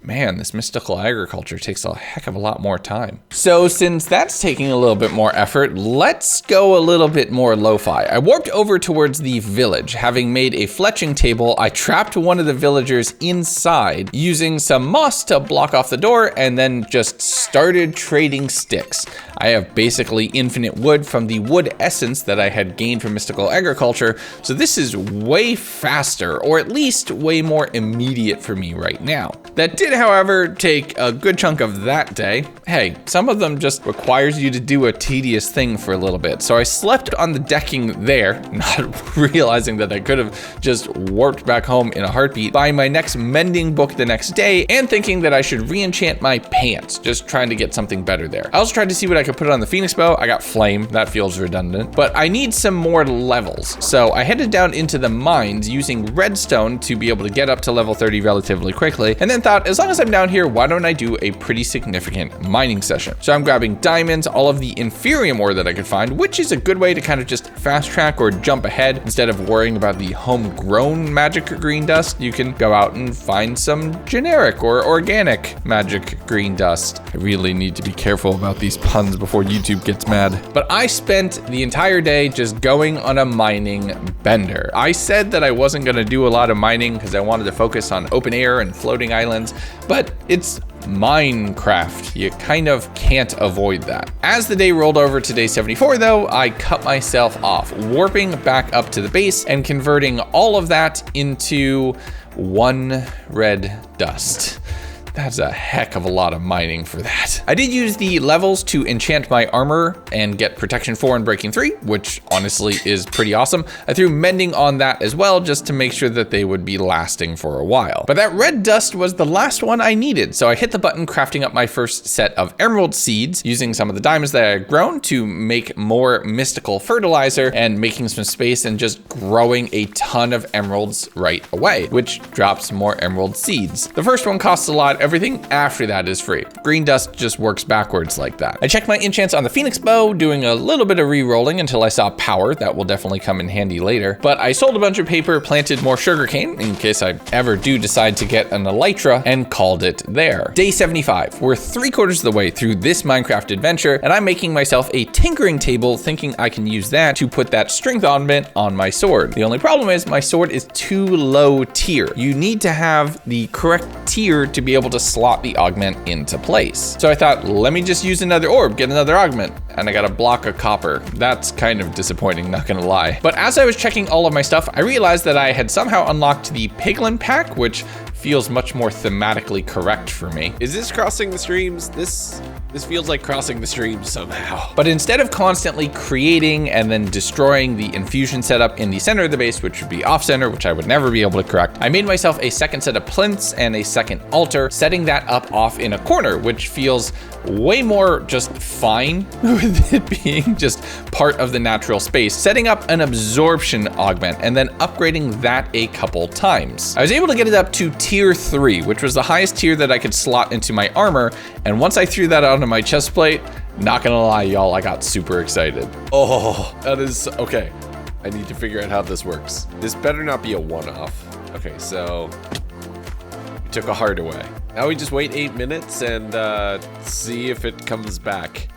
Man, this mystical agriculture takes a heck of a lot more time. So since that's taking a little bit more effort, let's go a little bit more lo-fi. I warped over towards the village. Having made a fletching table, I trapped one of the villagers inside using some moss to block off the door, and then just started trading sticks. I have basically infinite wood from the wood essence that I had gained from mystical agriculture, so this is way faster, or at least way more immediate for me right now. That did, however, take a good chunk of that day. Hey, some of them just requires you to do a tedious thing for a little bit. So I slept on the decking there, not realizing that I could have just warped back home in a heartbeat, buying my next mending book the next day, and thinking that I should re-enchant my pants, just trying to get something better there. I also tried to see what I could put on the Phoenix bow. I got flame, that feels redundant, but I need some more levels. So I headed down into the mines using redstone to be able to get up to level 30 relatively quickly, and then thought, as long as I'm down here, why don't I do a pretty significant mining session? So I'm grabbing diamonds, all of the Inferium ore that I could find, which is a good way to kind of just fast track or jump ahead. Instead of worrying about the homegrown magic green dust, you can go out and find some generic or organic magic green dust. I really need to be careful about these puns before YouTube gets mad. But I spent the entire day just going on a mining bender. I said that I wasn't gonna do a lot of mining because I wanted to focus on open air and floating islands, but it's Minecraft. You kind of can't avoid that. As the day rolled over to day 74 though, I cut myself off, warping back up to the base and converting all of that into one red dust. That's a heck of a lot of mining for that. I did use the levels to enchant my armor and get protection 4 and breaking 3, which honestly is pretty awesome. I threw mending on that as well, just to make sure that they would be lasting for a while. But that red dust was the last one I needed, so I hit the button crafting up my first set of emerald seeds, using some of the diamonds that I had grown to make more mystical fertilizer and making some space and just growing a ton of emeralds right away, which drops more emerald seeds. The first one costs a lot, everything after that is free. Green dust just works backwards like that. I checked my enchants on the Phoenix bow, doing a little bit of re-rolling until I saw power. That will definitely come in handy later. But I sold a bunch of paper, planted more sugarcane in case I ever do decide to get an elytra, and called it there. Day 75. We're 3/4 of the way through this Minecraft adventure, and I'm making myself a tinkering table, thinking I can use that to put that strength augment on my sword. The only problem is my sword is too low tier. You need to have the correct tier to be able to slot the augment into place. So I thought, let me just use another orb, get another augment, and I got a block of copper. That's kind of disappointing, not gonna lie. But as I was checking all of my stuff, I realized that I had somehow unlocked the piglin pack, which feels much more thematically correct for me. Is this crossing the streams? This feels like crossing the streams somehow. But instead of constantly creating and then destroying the infusion setup in the center of the base, which would be off center, which I would never be able to correct, I made myself a second set of plinths and a second altar, setting that up off in a corner, which feels way more just fine with it being just part of the natural space, setting up an absorption augment and then upgrading that a couple times. I was able to get it up to tier 3, which was the highest tier that I could slot into my armor. And once I threw that onto my chest plate, not gonna lie, y'all, I got super excited. Oh, that is, okay. I need to figure out how this works. This better not be a one-off. Okay, so we took a heart away. Now we just wait 8 minutes and see if it comes back.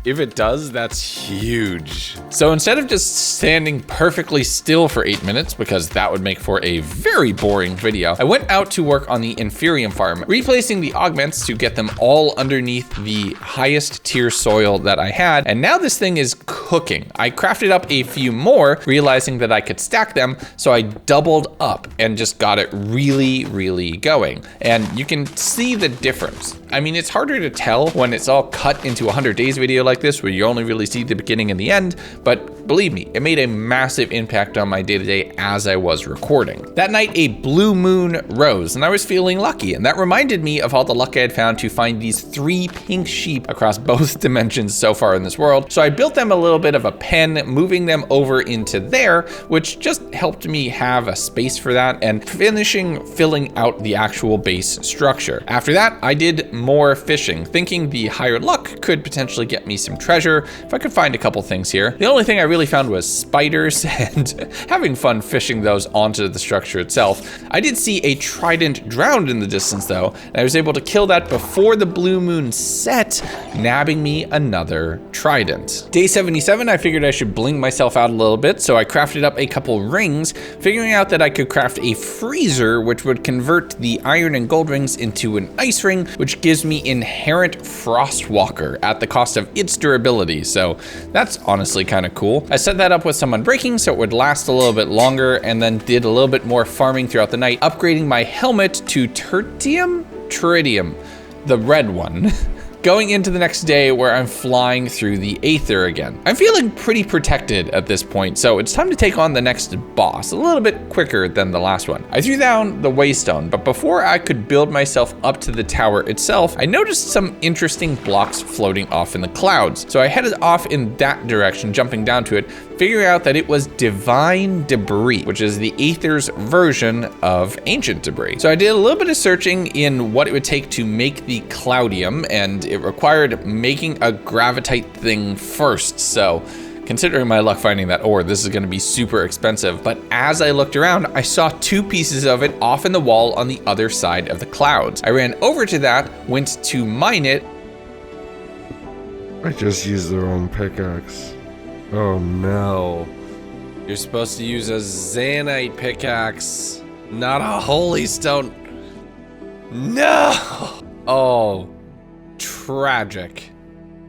If it does, that's huge. So instead of just standing perfectly still for 8 minutes, because that would make for a very boring video, I went out to work on the Inferium farm, replacing the augments to get them all underneath the highest tier soil that I had. And now this thing is cooking. I crafted up a few more, realizing that I could stack them. So I doubled up and just got it really, really going. And you can see the difference. I mean, it's harder to tell when it's all cut into a 100 days video like this, where you only really see the beginning and the end, but believe me, it made a massive impact on my day-to-day as I was recording. That night, a blue moon rose, and I was feeling lucky, and that reminded me of all the luck I had found to find these 3 pink sheep across both dimensions so far in this world. So I built them a little bit of a pen, moving them over into there, which just helped me have a space for that and filling out the actual base structure. After that, I did more fishing, thinking the higher luck could potentially get me some treasure if I could find a couple things here. The only thing I really found was spiders, and having fun fishing those onto the structure itself. I did see a trident drowned in the distance though, and I was able to kill that before the blue moon set, nabbing me another trident. Day 77, I figured I should bling myself out a little bit, so I crafted up a couple rings, figuring out that I could craft a freezer, which would convert the iron and gold rings into an ice ring, which gives me inherent frostwalker at the cost of its durability. So that's honestly kind of cool. I set that up with some unbreaking so it would last a little bit longer, and then did a little bit more farming throughout the night, upgrading my helmet to Tritium, the red one. Going into the next day where I'm flying through the Aether again. I'm feeling pretty protected at this point, so it's time to take on the next boss, a little bit quicker than the last one. I threw down the Waystone, but before I could build myself up to the tower itself, I noticed some interesting blocks floating off in the clouds. So I headed off in that direction, jumping down to it, figuring out that it was divine debris, which is the Aether's version of ancient debris. So I did a little bit of searching in what it would take to make the Cloudium, and it required making a gravitite thing first. So considering my luck finding that ore, this is gonna be super expensive. But as I looked around, I saw 2 pieces of it off in the wall on the other side of the clouds. I ran over to that, went to mine it. I just used the wrong pickaxe. Oh no. You're supposed to use a Zanite pickaxe, not a holy stone. No! Oh, tragic.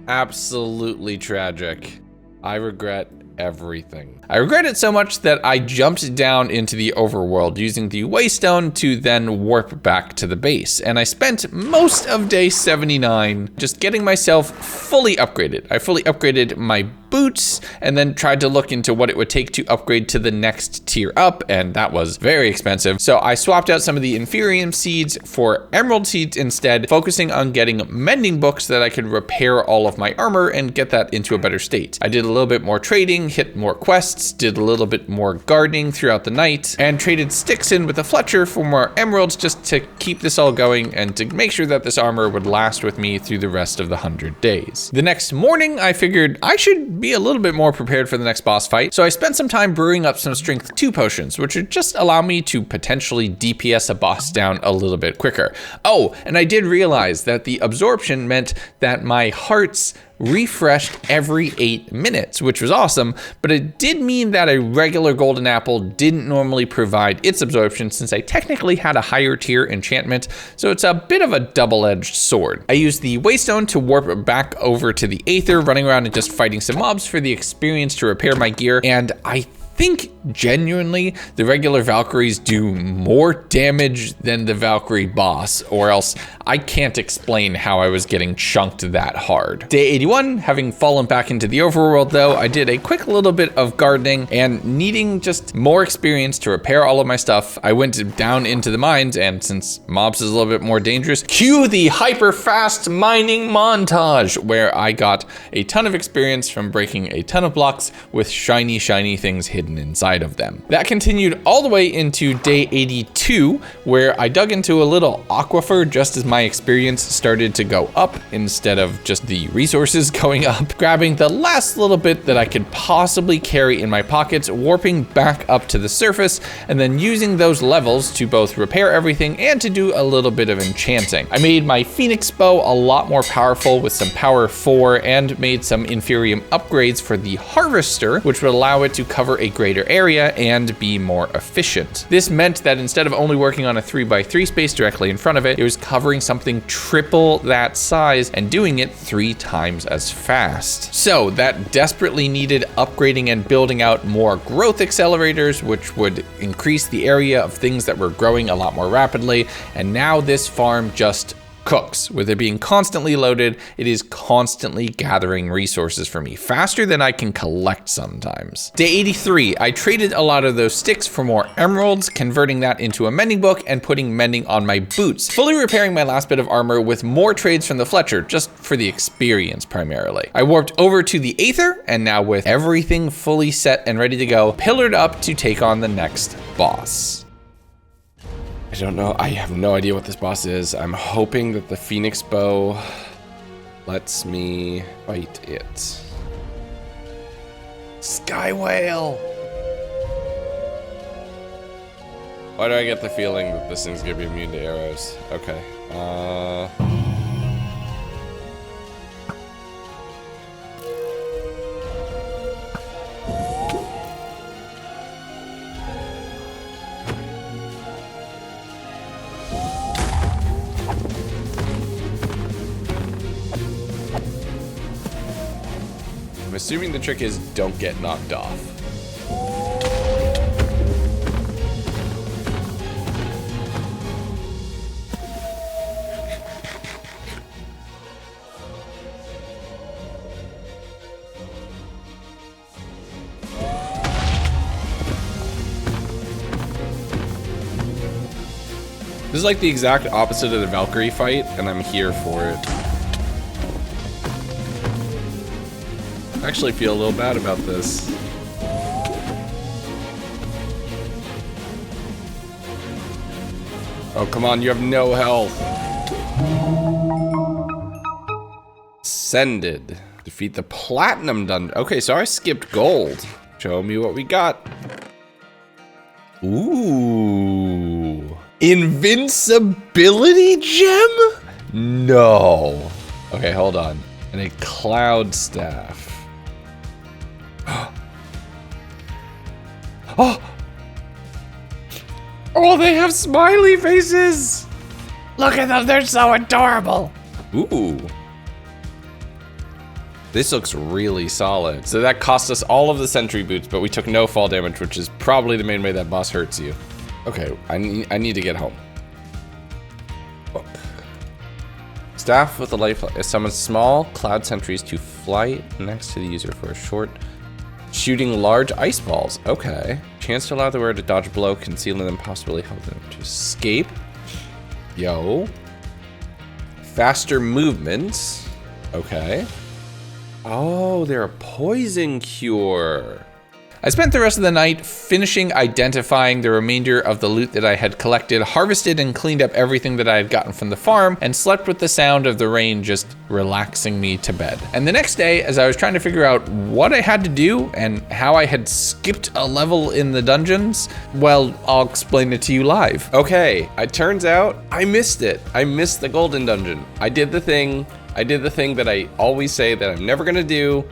Absolutely tragic. I regret everything. I regret it so much that I jumped down into the overworld using the waystone to then warp back to the base. And I spent most of day 79 just getting myself fully upgraded. I fully upgraded my boots and then tried to look into what it would take to upgrade to the next tier up, and that was very expensive. So I swapped out some of the Inferium seeds for emerald seeds instead, focusing on getting mending books so that I could repair all of my armor and get that into a better state. I did a little bit more trading, hit more quests, did a little bit more gardening throughout the night, and traded sticks in with a Fletcher for more emeralds just to keep this all going and to make sure that this armor would last with me through the rest of the 100 days. The next morning, I figured I should be a little bit more prepared for the next boss fight, so I spent some time brewing up some strength 2 potions, which would just allow me to potentially DPS a boss down a little bit quicker. Oh, and I did realize that the absorption meant that my hearts refreshed every 8 minutes, which was awesome, but it did mean that a regular golden apple didn't normally provide its absorption since I technically had a higher tier enchantment, so it's a bit of a double-edged sword. I used the waystone to warp back over to the Aether, running around and just fighting some mobs for the experience to repair my gear, and I think genuinely the regular Valkyries do more damage than the Valkyrie boss, or else I can't explain how I was getting chunked that hard. Day 81, having fallen back into the overworld though, I did a quick little bit of gardening, and needing just more experience to repair all of my stuff, I went down into the mines, and since mobs is a little bit more dangerous, cue the hyper fast mining montage, where I got a ton of experience from breaking a ton of blocks with shiny things hidden inside of them. That continued all the way into day 82, where I dug into a little aquifer just as my experience started to go up instead of just the resources going up, grabbing the last little bit that I could possibly carry in my pockets, warping back up to the surface, and then using those levels to both repair everything and to do a little bit of enchanting. I made my Phoenix bow a lot more powerful with some power 4 and made some Inferium upgrades for the harvester, which would allow it to cover a greater area and be more efficient. This meant that instead of only working on a 3x3 space directly in front of it, it was covering something triple that size and doing it 3 times as fast. So that desperately needed upgrading and building out more growth accelerators, which would increase the area of things that were growing a lot more rapidly. And now this farm just cooks. With it being constantly loaded, it is constantly gathering resources for me, faster than I can collect sometimes. Day 83, I traded a lot of those sticks for more emeralds, converting that into a mending book and putting mending on my boots, fully repairing my last bit of armor with more trades from the Fletcher, just for the experience primarily. I warped over to the Aether, and now with everything fully set and ready to go, pillared up to take on the next boss. I don't know. I have no idea what this boss is. I'm hoping that the Phoenix bow lets me fight it. Sky whale. Why do I get the feeling that this thing's gonna be immune to arrows? Okay. I'm assuming the trick is don't get knocked off. This is like the exact opposite of the Valkyrie fight, and I'm here for it. I actually feel a little bad about this. Oh, come on, you have no health. Ascended. Defeat the platinum dungeon. Okay, so I skipped gold. Show me what we got. Ooh. Invincibility gem? No. Okay, hold on. And a cloud staff. Oh! Oh, they have smiley faces! Look at them, they're so adorable! Ooh. This looks really solid. So that cost us all of the sentry boots, but we took no fall damage, which is probably the main way that boss hurts you. Okay, I need to get home. Oh. Staff with a life summons small cloud sentries to fly next to the user for a short, shooting large ice balls. Okay. Chance to allow the wearer to dodge a blow, concealing them, possibly help them to escape. Yo. Faster movements. Okay. Oh, they're a poison cure. I spent the rest of the night finishing identifying the remainder of the loot that I had collected, harvested and cleaned up everything that I had gotten from the farm, and slept with the sound of the rain just relaxing me to bed. And the next day, as I was trying to figure out what I had to do and how I had skipped a level in the dungeons, well, I'll explain it to you live. Okay, it turns out I missed it. I missed the golden dungeon. I did the thing that I always say that I'm never gonna do.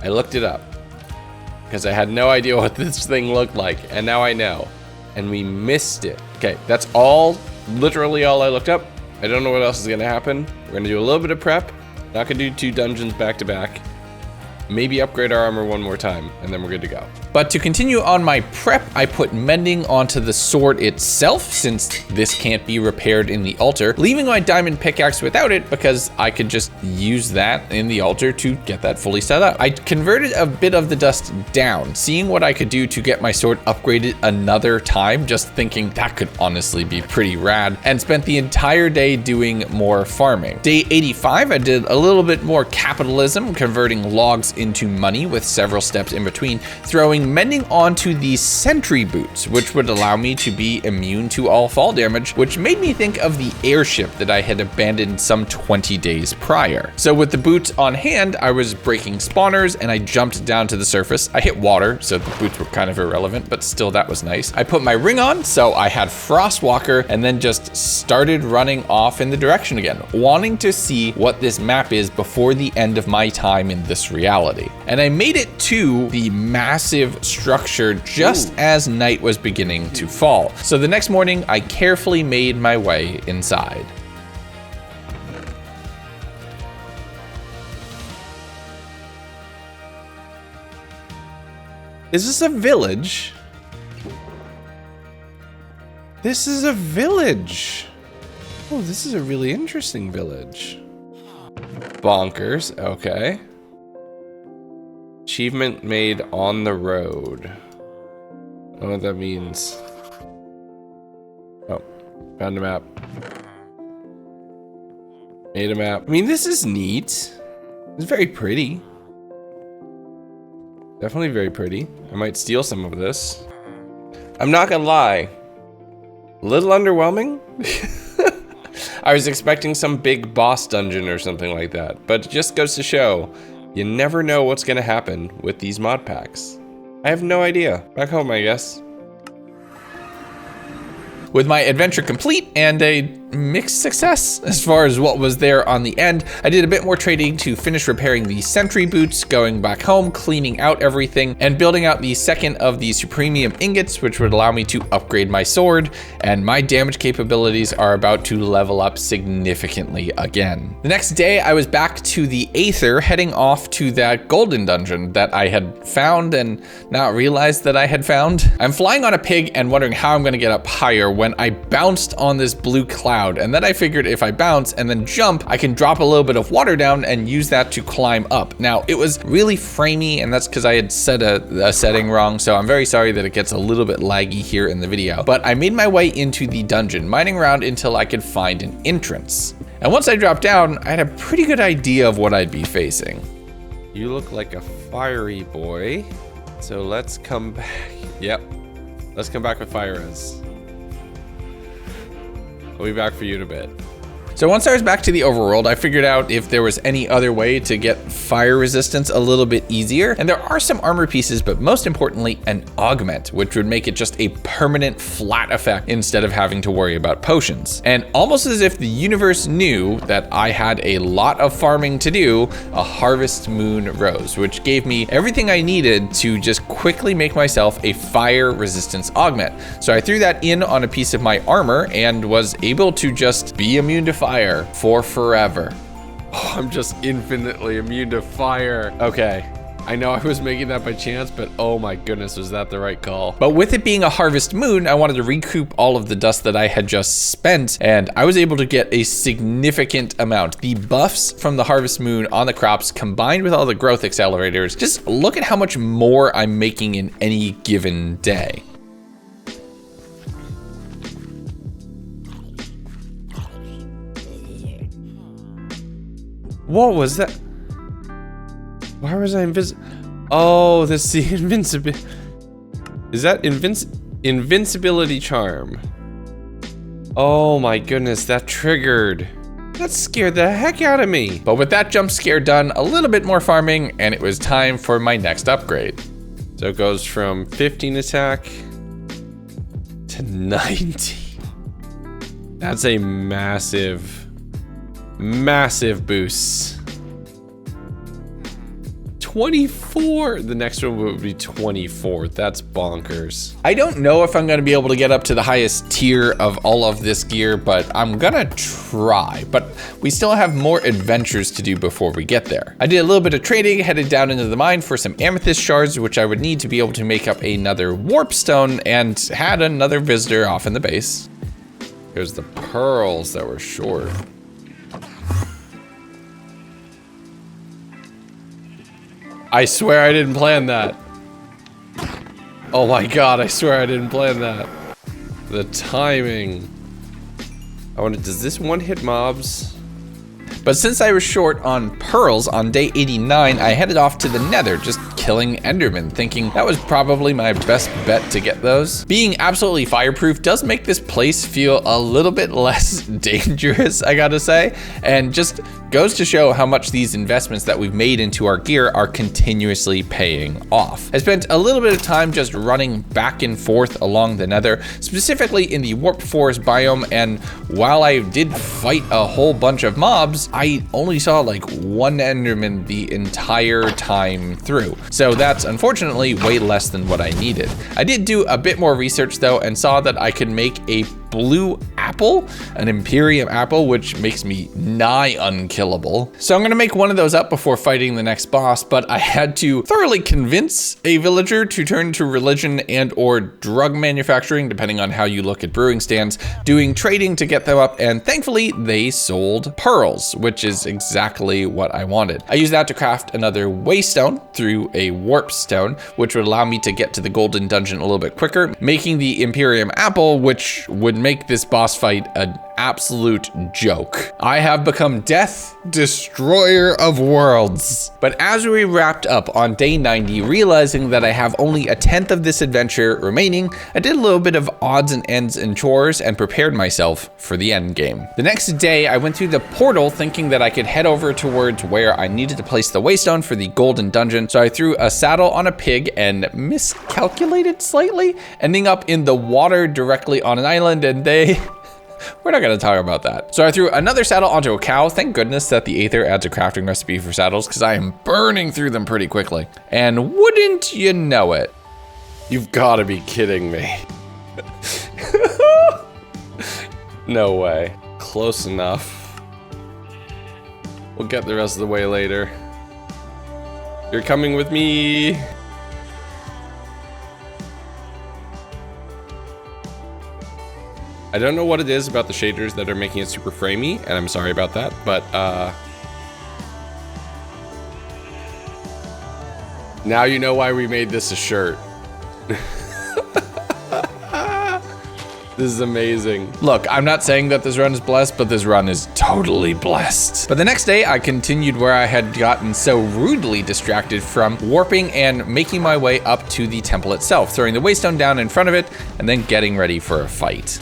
I looked it up, because I had no idea what this thing looked like, and now I know. And we missed it. Okay, that's literally all I looked up. I don't know what else is gonna happen. We're gonna do a little bit of prep. Not gonna do 2 dungeons back to back. Maybe upgrade our armor one more time, and then we're good to go. But to continue on my prep, I put mending onto the sword itself, since this can't be repaired in the altar, leaving my diamond pickaxe without it because I could just use that in the altar to get that fully set up. I converted a bit of the dust down, seeing what I could do to get my sword upgraded another time, just thinking that could honestly be pretty rad, and spent the entire day doing more farming. Day 85, I did a little bit more capitalism, converting logs into money with several steps in between, throwing mending onto the sentry boots, which would allow me to be immune to all fall damage, which made me think of the airship that I had abandoned some 20 days prior. So with the boots on hand, I was breaking spawners and I jumped down to the surface. I hit water, so the boots were kind of irrelevant, but still that was nice. I put my ring on, so I had Frostwalker, and then just started running off in the direction again, wanting to see what this map is before the end of my time in this reality. And I made it to the massive structure just as night was beginning to fall. So the next morning, I carefully made my way inside. Is this a village? This is a village. Oh, this is a really interesting village. Bonkers, okay. Achievement made on the road. I don't know what that means. Oh, found a map. Made a map. I mean, this is neat. It's very pretty. Definitely very pretty. I might steal some of this. I'm not gonna lie. A little underwhelming. I was expecting some big boss dungeon or something like that, but it just goes to show you never know what's gonna happen with these mod packs. I have no idea. Back home, I guess. With my adventure complete and a mixed success as far as what was there on the end, I did a bit more trading to finish repairing the sentry boots, going back home, cleaning out everything, and building out the second of the supremium ingots, which would allow me to upgrade my sword, and my damage capabilities are about to level up significantly again. The next day, I was back to the Aether, heading off to that golden dungeon that I had found and not realized that I had found. I'm flying on a pig and wondering how I'm gonna get up higher when I bounced on this blue cloud, and then I figured if I bounce and then jump, I can drop a little bit of water down and use that to climb up. Now, it was really framey, and that's because I had set a setting wrong, so I'm very sorry that it gets a little bit laggy here in the video. But I made my way into the dungeon, mining around until I could find an entrance. And once I dropped down, I had a pretty good idea of what I'd be facing. You look like a fiery boy, so let's come back. Yep, let's come back with fire res. We'll be back for you in a bit. So once I was back to the overworld, I figured out if there was any other way to get fire resistance a little bit easier. And there are some armor pieces, but most importantly, an augment, which would make it just a permanent flat effect instead of having to worry about potions. And almost as if the universe knew that I had a lot of farming to do, a harvest moon rose, which gave me everything I needed to just quickly make myself a fire resistance augment. So I threw that in on a piece of my armor and was able to just be immune to fire for forever. Oh, I'm just infinitely immune to fire. Okay. I know I was making that by chance, but oh my goodness, was that the right call? But with it being a harvest moon, I wanted to recoup all of the dust that I had just spent, and I was able to get a significant amount. The buffs from the harvest moon on the crops combined with all the growth accelerators, just look at how much more I'm making in any given day. What was that? Why was I invisible? Oh, that's the invincibility. Is that invincibility charm? Oh my goodness, that triggered. That scared the heck out of me. But with that jump scare done, a little bit more farming, and it was time for my next upgrade. So it goes from 15 attack to 90. That's a massive, massive boost. 24. The next one would be 24. That's bonkers. I don't know if I'm gonna be able to get up to the highest tier of all of this gear, but I'm gonna try. But we still have more adventures to do before we get there. I did a little bit of trading, headed down into the mine for some amethyst shards, which I would need to be able to make up another warp stone, and had another visitor off in the base. Here's the pearls that were short. I swear I didn't plan that. Oh my god, I swear I didn't plan that. The timing. I wonder, does this one hit mobs? But since I was short on pearls on day 89, I headed off to the nether, just killing endermen, thinking that was probably my best bet to get those. Being absolutely fireproof does make this place feel a little bit less dangerous, I gotta say, and just goes to show how much these investments that we've made into our gear are continuously paying off. I spent a little bit of time just running back and forth along the nether, specifically in the warped forest biome, and while I did fight a whole bunch of mobs, I only saw like one enderman the entire time through. So that's unfortunately way less than what I needed. I did do a bit more research though and saw that I could make a blue apple, an Imperium apple, which makes me nigh unkillable. So I'm gonna make one of those up before fighting the next boss, but I had to thoroughly convince a villager to turn to religion and or drug manufacturing, depending on how you look at brewing stands, doing trading to get them up, and thankfully they sold pearls, which is exactly what I wanted. I used that to craft another waystone through a warp stone, which would allow me to get to the golden dungeon a little bit quicker, making the Imperium apple, which would make this boss fight an absolute joke. I have become Death Destroyer of Worlds. But as we wrapped up on day 90, realizing that I have only a 10th of this adventure remaining, I did a little bit of odds and ends and chores and prepared myself for the end game. The next day, I went through the portal thinking that I could head over towards where I needed to place the waystone for the golden dungeon. So I threw a saddle on a pig and miscalculated slightly, ending up in the water directly on an island, and we're not gonna talk about that. So I threw another saddle onto a cow. Thank goodness that the Aether adds a crafting recipe for saddles, because I am burning through them pretty quickly. And wouldn't you know it, You've gotta be kidding me. No way. Close enough. We'll get the rest of the way later. You're coming with me. I don't know what it is about the shaders that are making it super framey, and I'm sorry about that, but now you know why we made this a shirt. This is amazing. Look, I'm not saying that this run is blessed, but this run is totally blessed. But the next day, I continued where I had gotten so rudely distracted from warping and making my way up to the temple itself, throwing the waystone down in front of it, and then getting ready for a fight.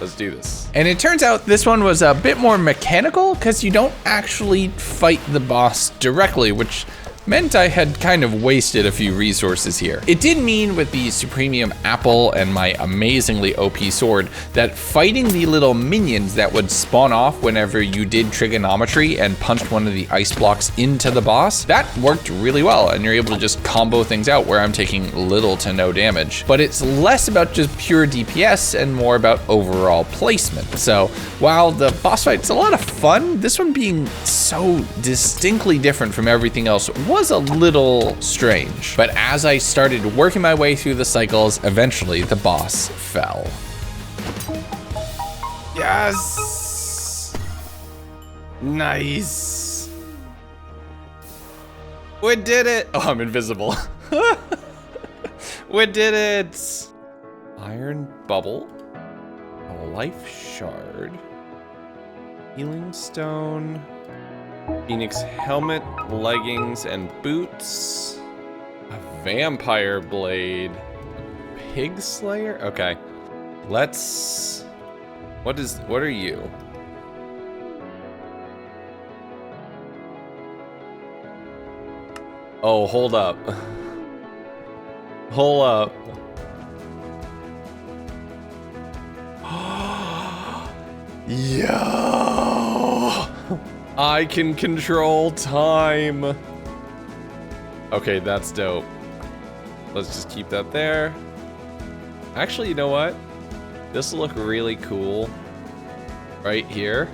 Let's do this. And it turns out this one was a bit more mechanical, because you don't actually fight the boss directly, which meant I had kind of wasted a few resources here. It did mean with the Supremium Apple and my amazingly OP sword that fighting the little minions that would spawn off whenever you did trigonometry and punched one of the ice blocks into the boss, that worked really well, and you're able to just combo things out where I'm taking little to no damage. But it's less about just pure DPS and more about overall placement. So while the boss fight's a lot of fun, this one being so distinctly different from everything else was a little strange. But as I started working my way through the cycles, eventually the boss fell. Yes! Nice. We did it! Oh, I'm invisible. We did it! Iron bubble, a life shard, healing stone, phoenix helmet, leggings, and boots, a vampire blade, a pig slayer? Okay, let's, what are you? Oh, hold up. Hold up. Yo! I can control time. Okay, that's dope. Let's just keep that there. Actually, you know what? This will look really cool right here.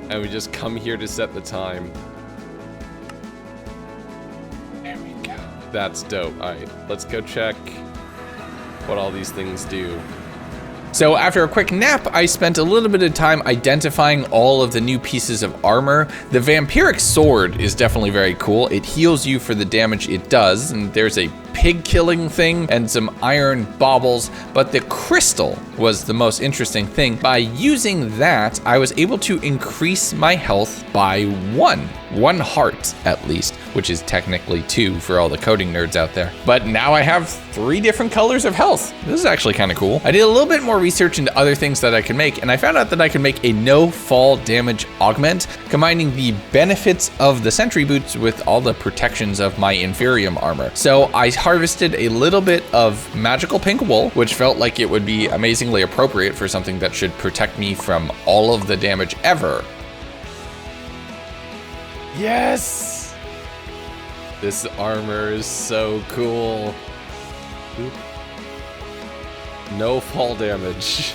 And we just come here to set the time. There we go. That's dope. All right, let's go check what all these things do. So after a quick nap, I spent a little bit of time identifying all of the new pieces of armor. The vampiric sword is definitely very cool. It heals you for the damage it does, and there's a pig killing thing and some iron baubles, but the crystal was the most interesting thing. By using that, I was able to increase my health by one heart at least, which is technically 2 for all the coding nerds out there. But now I have 3 different colors of health. This is actually kind of cool. I did a little bit more research into other things that I can make, and I found out that I can make a no fall damage augment, combining the benefits of the sentry boots with all the protections of my inferium armor. So I harvested a little bit of magical pink wool, which felt like it would be amazingly appropriate for something that should protect me from all of the damage ever. Yes! This armor is so cool. Oop. No fall damage.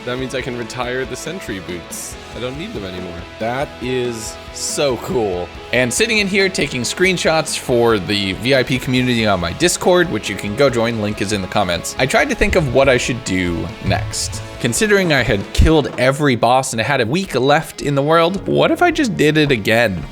That means I can retire the sentry boots. I don't need them anymore. That is so cool. And sitting in here taking screenshots for the VIP community on my Discord, which you can go join, link is in the comments. I tried to think of what I should do next. Considering I had killed every boss and I had a week left in the world, what if I just did it again?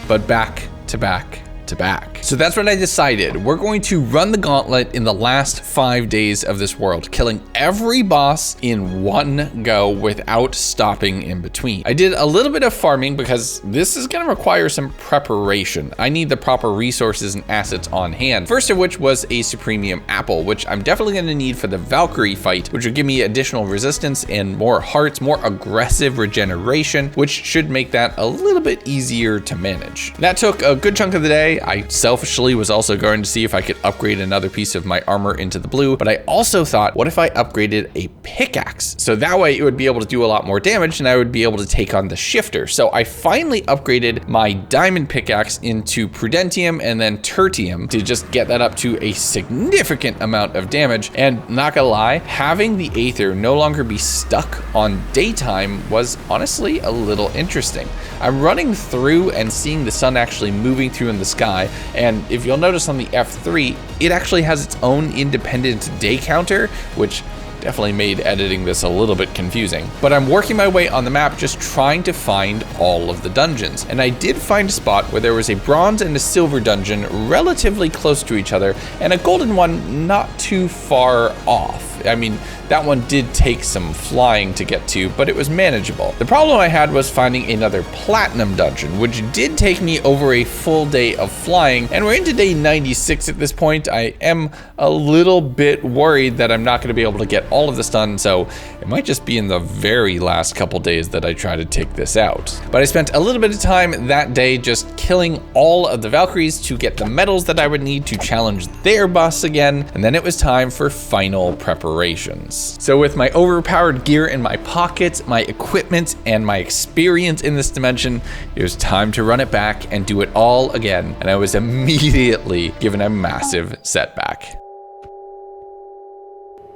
But back to back to back. So that's what I decided. We're going to run the gauntlet in the last 5 days of this world, killing every boss in one go without stopping in between. I did a little bit of farming because this is going to require some preparation. I need the proper resources and assets on hand. First of which was a Supremium Apple, which I'm definitely going to need for the Valkyrie fight, which will give me additional resistance and more hearts, more aggressive regeneration, which should make that a little bit easier to manage. That took a good chunk of the day. I selfishly was also going to see if I could upgrade another piece of my armor into the blue, but I also thought, what if I upgraded a pickaxe? So that way it would be able to do a lot more damage and I would be able to take on the shifter. So I finally upgraded my diamond pickaxe into prudentium and then tertium to just get that up to a significant amount of damage. And not gonna lie, having the Aether no longer be stuck on daytime was honestly a little interesting. I'm running through and seeing the sun actually moving through in the sky, and if you'll notice on the F3, it actually has its own independent day counter, which definitely made editing this a little bit confusing. But I'm working my way on the map just trying to find all of the dungeons. And I did find a spot where there was a bronze and a silver dungeon relatively close to each other, and a golden one not too far off. I mean, that one did take some flying to get to, but it was manageable. The problem I had was finding another platinum dungeon, which did take me over a full day of flying, and we're into day 96 at this point. I am a little bit worried that I'm not going to be able to get all of this done, so it might just be in the very last couple days that I try to take this out. But I spent a little bit of time that day just killing all of the Valkyries to get the medals that I would need to challenge their boss again, and then it was time for final preparations. So with my overpowered gear in my pockets, my equipment, and my experience in this dimension, it was time to run it back and do it all again, and I was immediately given a massive setback.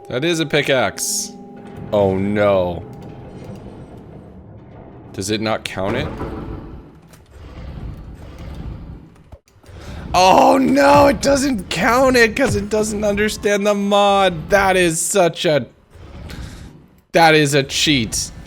That is a pickaxe. Oh no. Does it not count it? Oh no, it doesn't count it because it doesn't understand the mod. That is a cheat.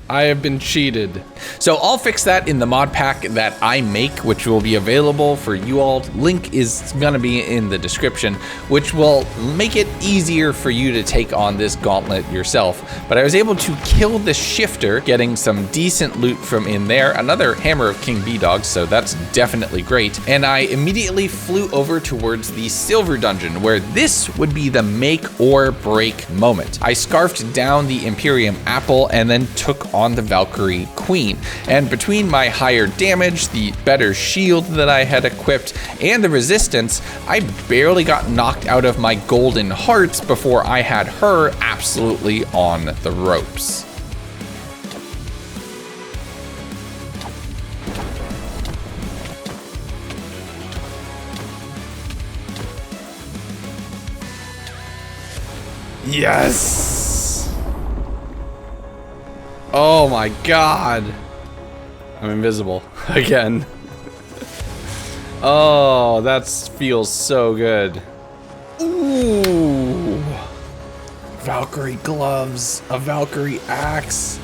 I have been cheated. So I'll fix that in the mod pack that I make, which will be available for you all. Link is gonna be in the description, which will make it easier for you to take on this gauntlet yourself. But I was able to kill the shifter, getting some decent loot from in there, another hammer of King B-Dog, so that's definitely great. And I immediately flew over towards the silver dungeon, where this would be the make or break moment. I scarfed down the Imperium apple and then took on the Valkyrie Queen. And between my higher damage, the better shield that I had equipped, and the resistance, I barely got knocked out of my golden hearts before I had her absolutely on the ropes. Yes! Oh my god. I'm invisible again. Oh, that feels so good. Ooh. Valkyrie gloves, a Valkyrie axe,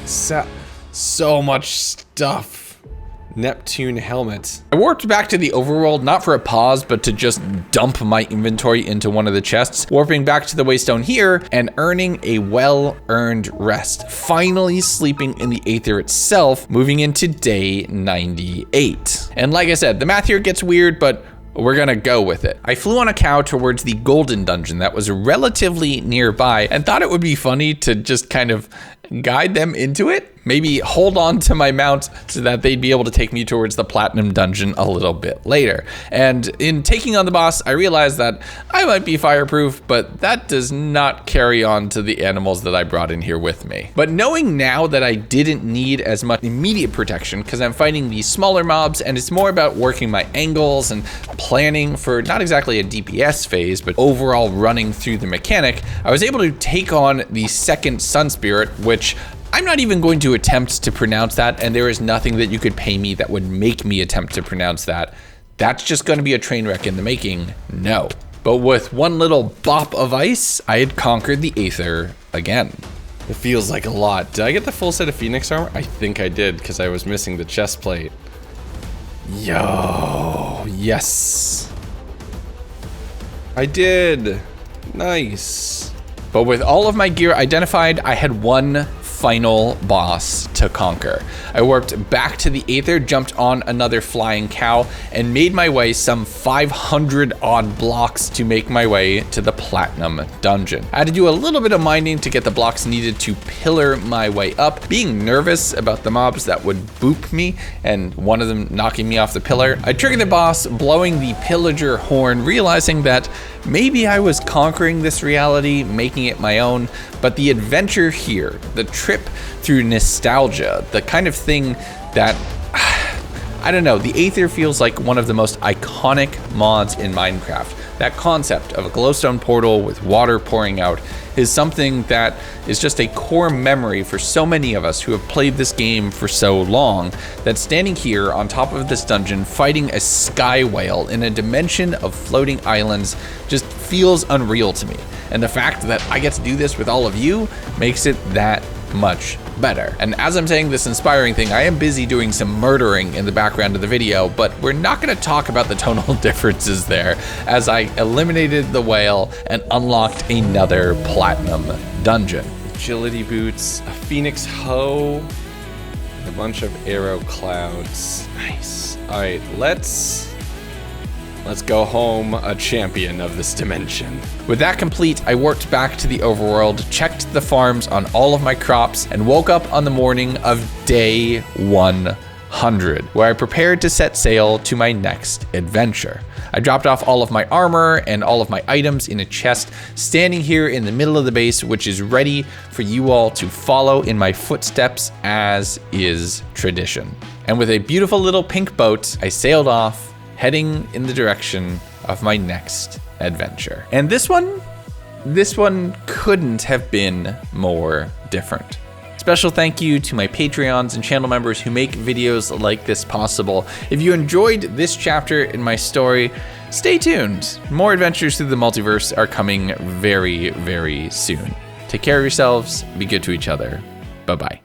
so much stuff. Neptune helmet. I warped back to the overworld, not for a pause, but to just dump my inventory into one of the chests, warping back to the waystone here and earning a well-earned rest. Finally sleeping in the Aether itself, moving into day 98. And like I said, the math here gets weird, but we're gonna go with it. I flew on a cow towards the golden dungeon that was relatively nearby and thought it would be funny to just kind of guide them into it. Maybe hold on to my mount so that they'd be able to take me towards the platinum dungeon a little bit later. And in taking on the boss, I realized that I might be fireproof, but that does not carry on to the animals that I brought in here with me. But knowing now that I didn't need as much immediate protection because I'm fighting these smaller mobs and it's more about working my angles and planning for not exactly a DPS phase, but overall running through the mechanic, I was able to take on the second Sun Spirit, which I'm not even going to attempt to pronounce that, and there is nothing that you could pay me that would make me attempt to pronounce that. That's just going to be a train wreck in the making, no. But with one little bop of ice, I had conquered the Aether again. It feels like a lot. Did I get the full set of Phoenix armor? I think I did, because I was missing the chest plate. Yo, yes. I did, nice. But with all of my gear identified, I had one final boss to conquer. I warped back to the Aether, jumped on another flying cow, and made my way some 500 odd blocks to make my way to the platinum dungeon. I had to do a little bit of mining to get the blocks needed to pillar my way up, being nervous about the mobs that would boop me and one of them knocking me off the pillar. I triggered the boss, blowing the pillager horn, realizing that maybe I was conquering this reality, making it my own, but the adventure here, the trip through nostalgia, the kind of thing that, I don't know, the Aether feels like one of the most iconic mods in Minecraft. That concept of a glowstone portal with water pouring out is something that is just a core memory for so many of us who have played this game for so long, that standing here on top of this dungeon fighting a sky whale in a dimension of floating islands just feels unreal to me. And the fact that I get to do this with all of you makes it that much better. And as I'm saying this inspiring thing, I am busy doing some murdering in the background of the video, but we're not gonna talk about the tonal differences there, as I eliminated the whale and unlocked another platinum dungeon. Agility boots, a phoenix hoe, a bunch of arrow clouds. Nice. All right, let's go home a champion of this dimension. With that complete, I worked back to the overworld, checked the farms on all of my crops, and woke up on the morning of day 100, where I prepared to set sail to my next adventure. I dropped off all of my armor and all of my items in a chest, standing here in the middle of the base, which is ready for you all to follow in my footsteps as is tradition. And with a beautiful little pink boat, I sailed off, heading in the direction of my next adventure. And this one couldn't have been more different. Special thank you to my Patreons and channel members who make videos like this possible. If you enjoyed this chapter in my story, stay tuned. More adventures through the multiverse are coming very, very soon. Take care of yourselves, be good to each other. Bye-bye.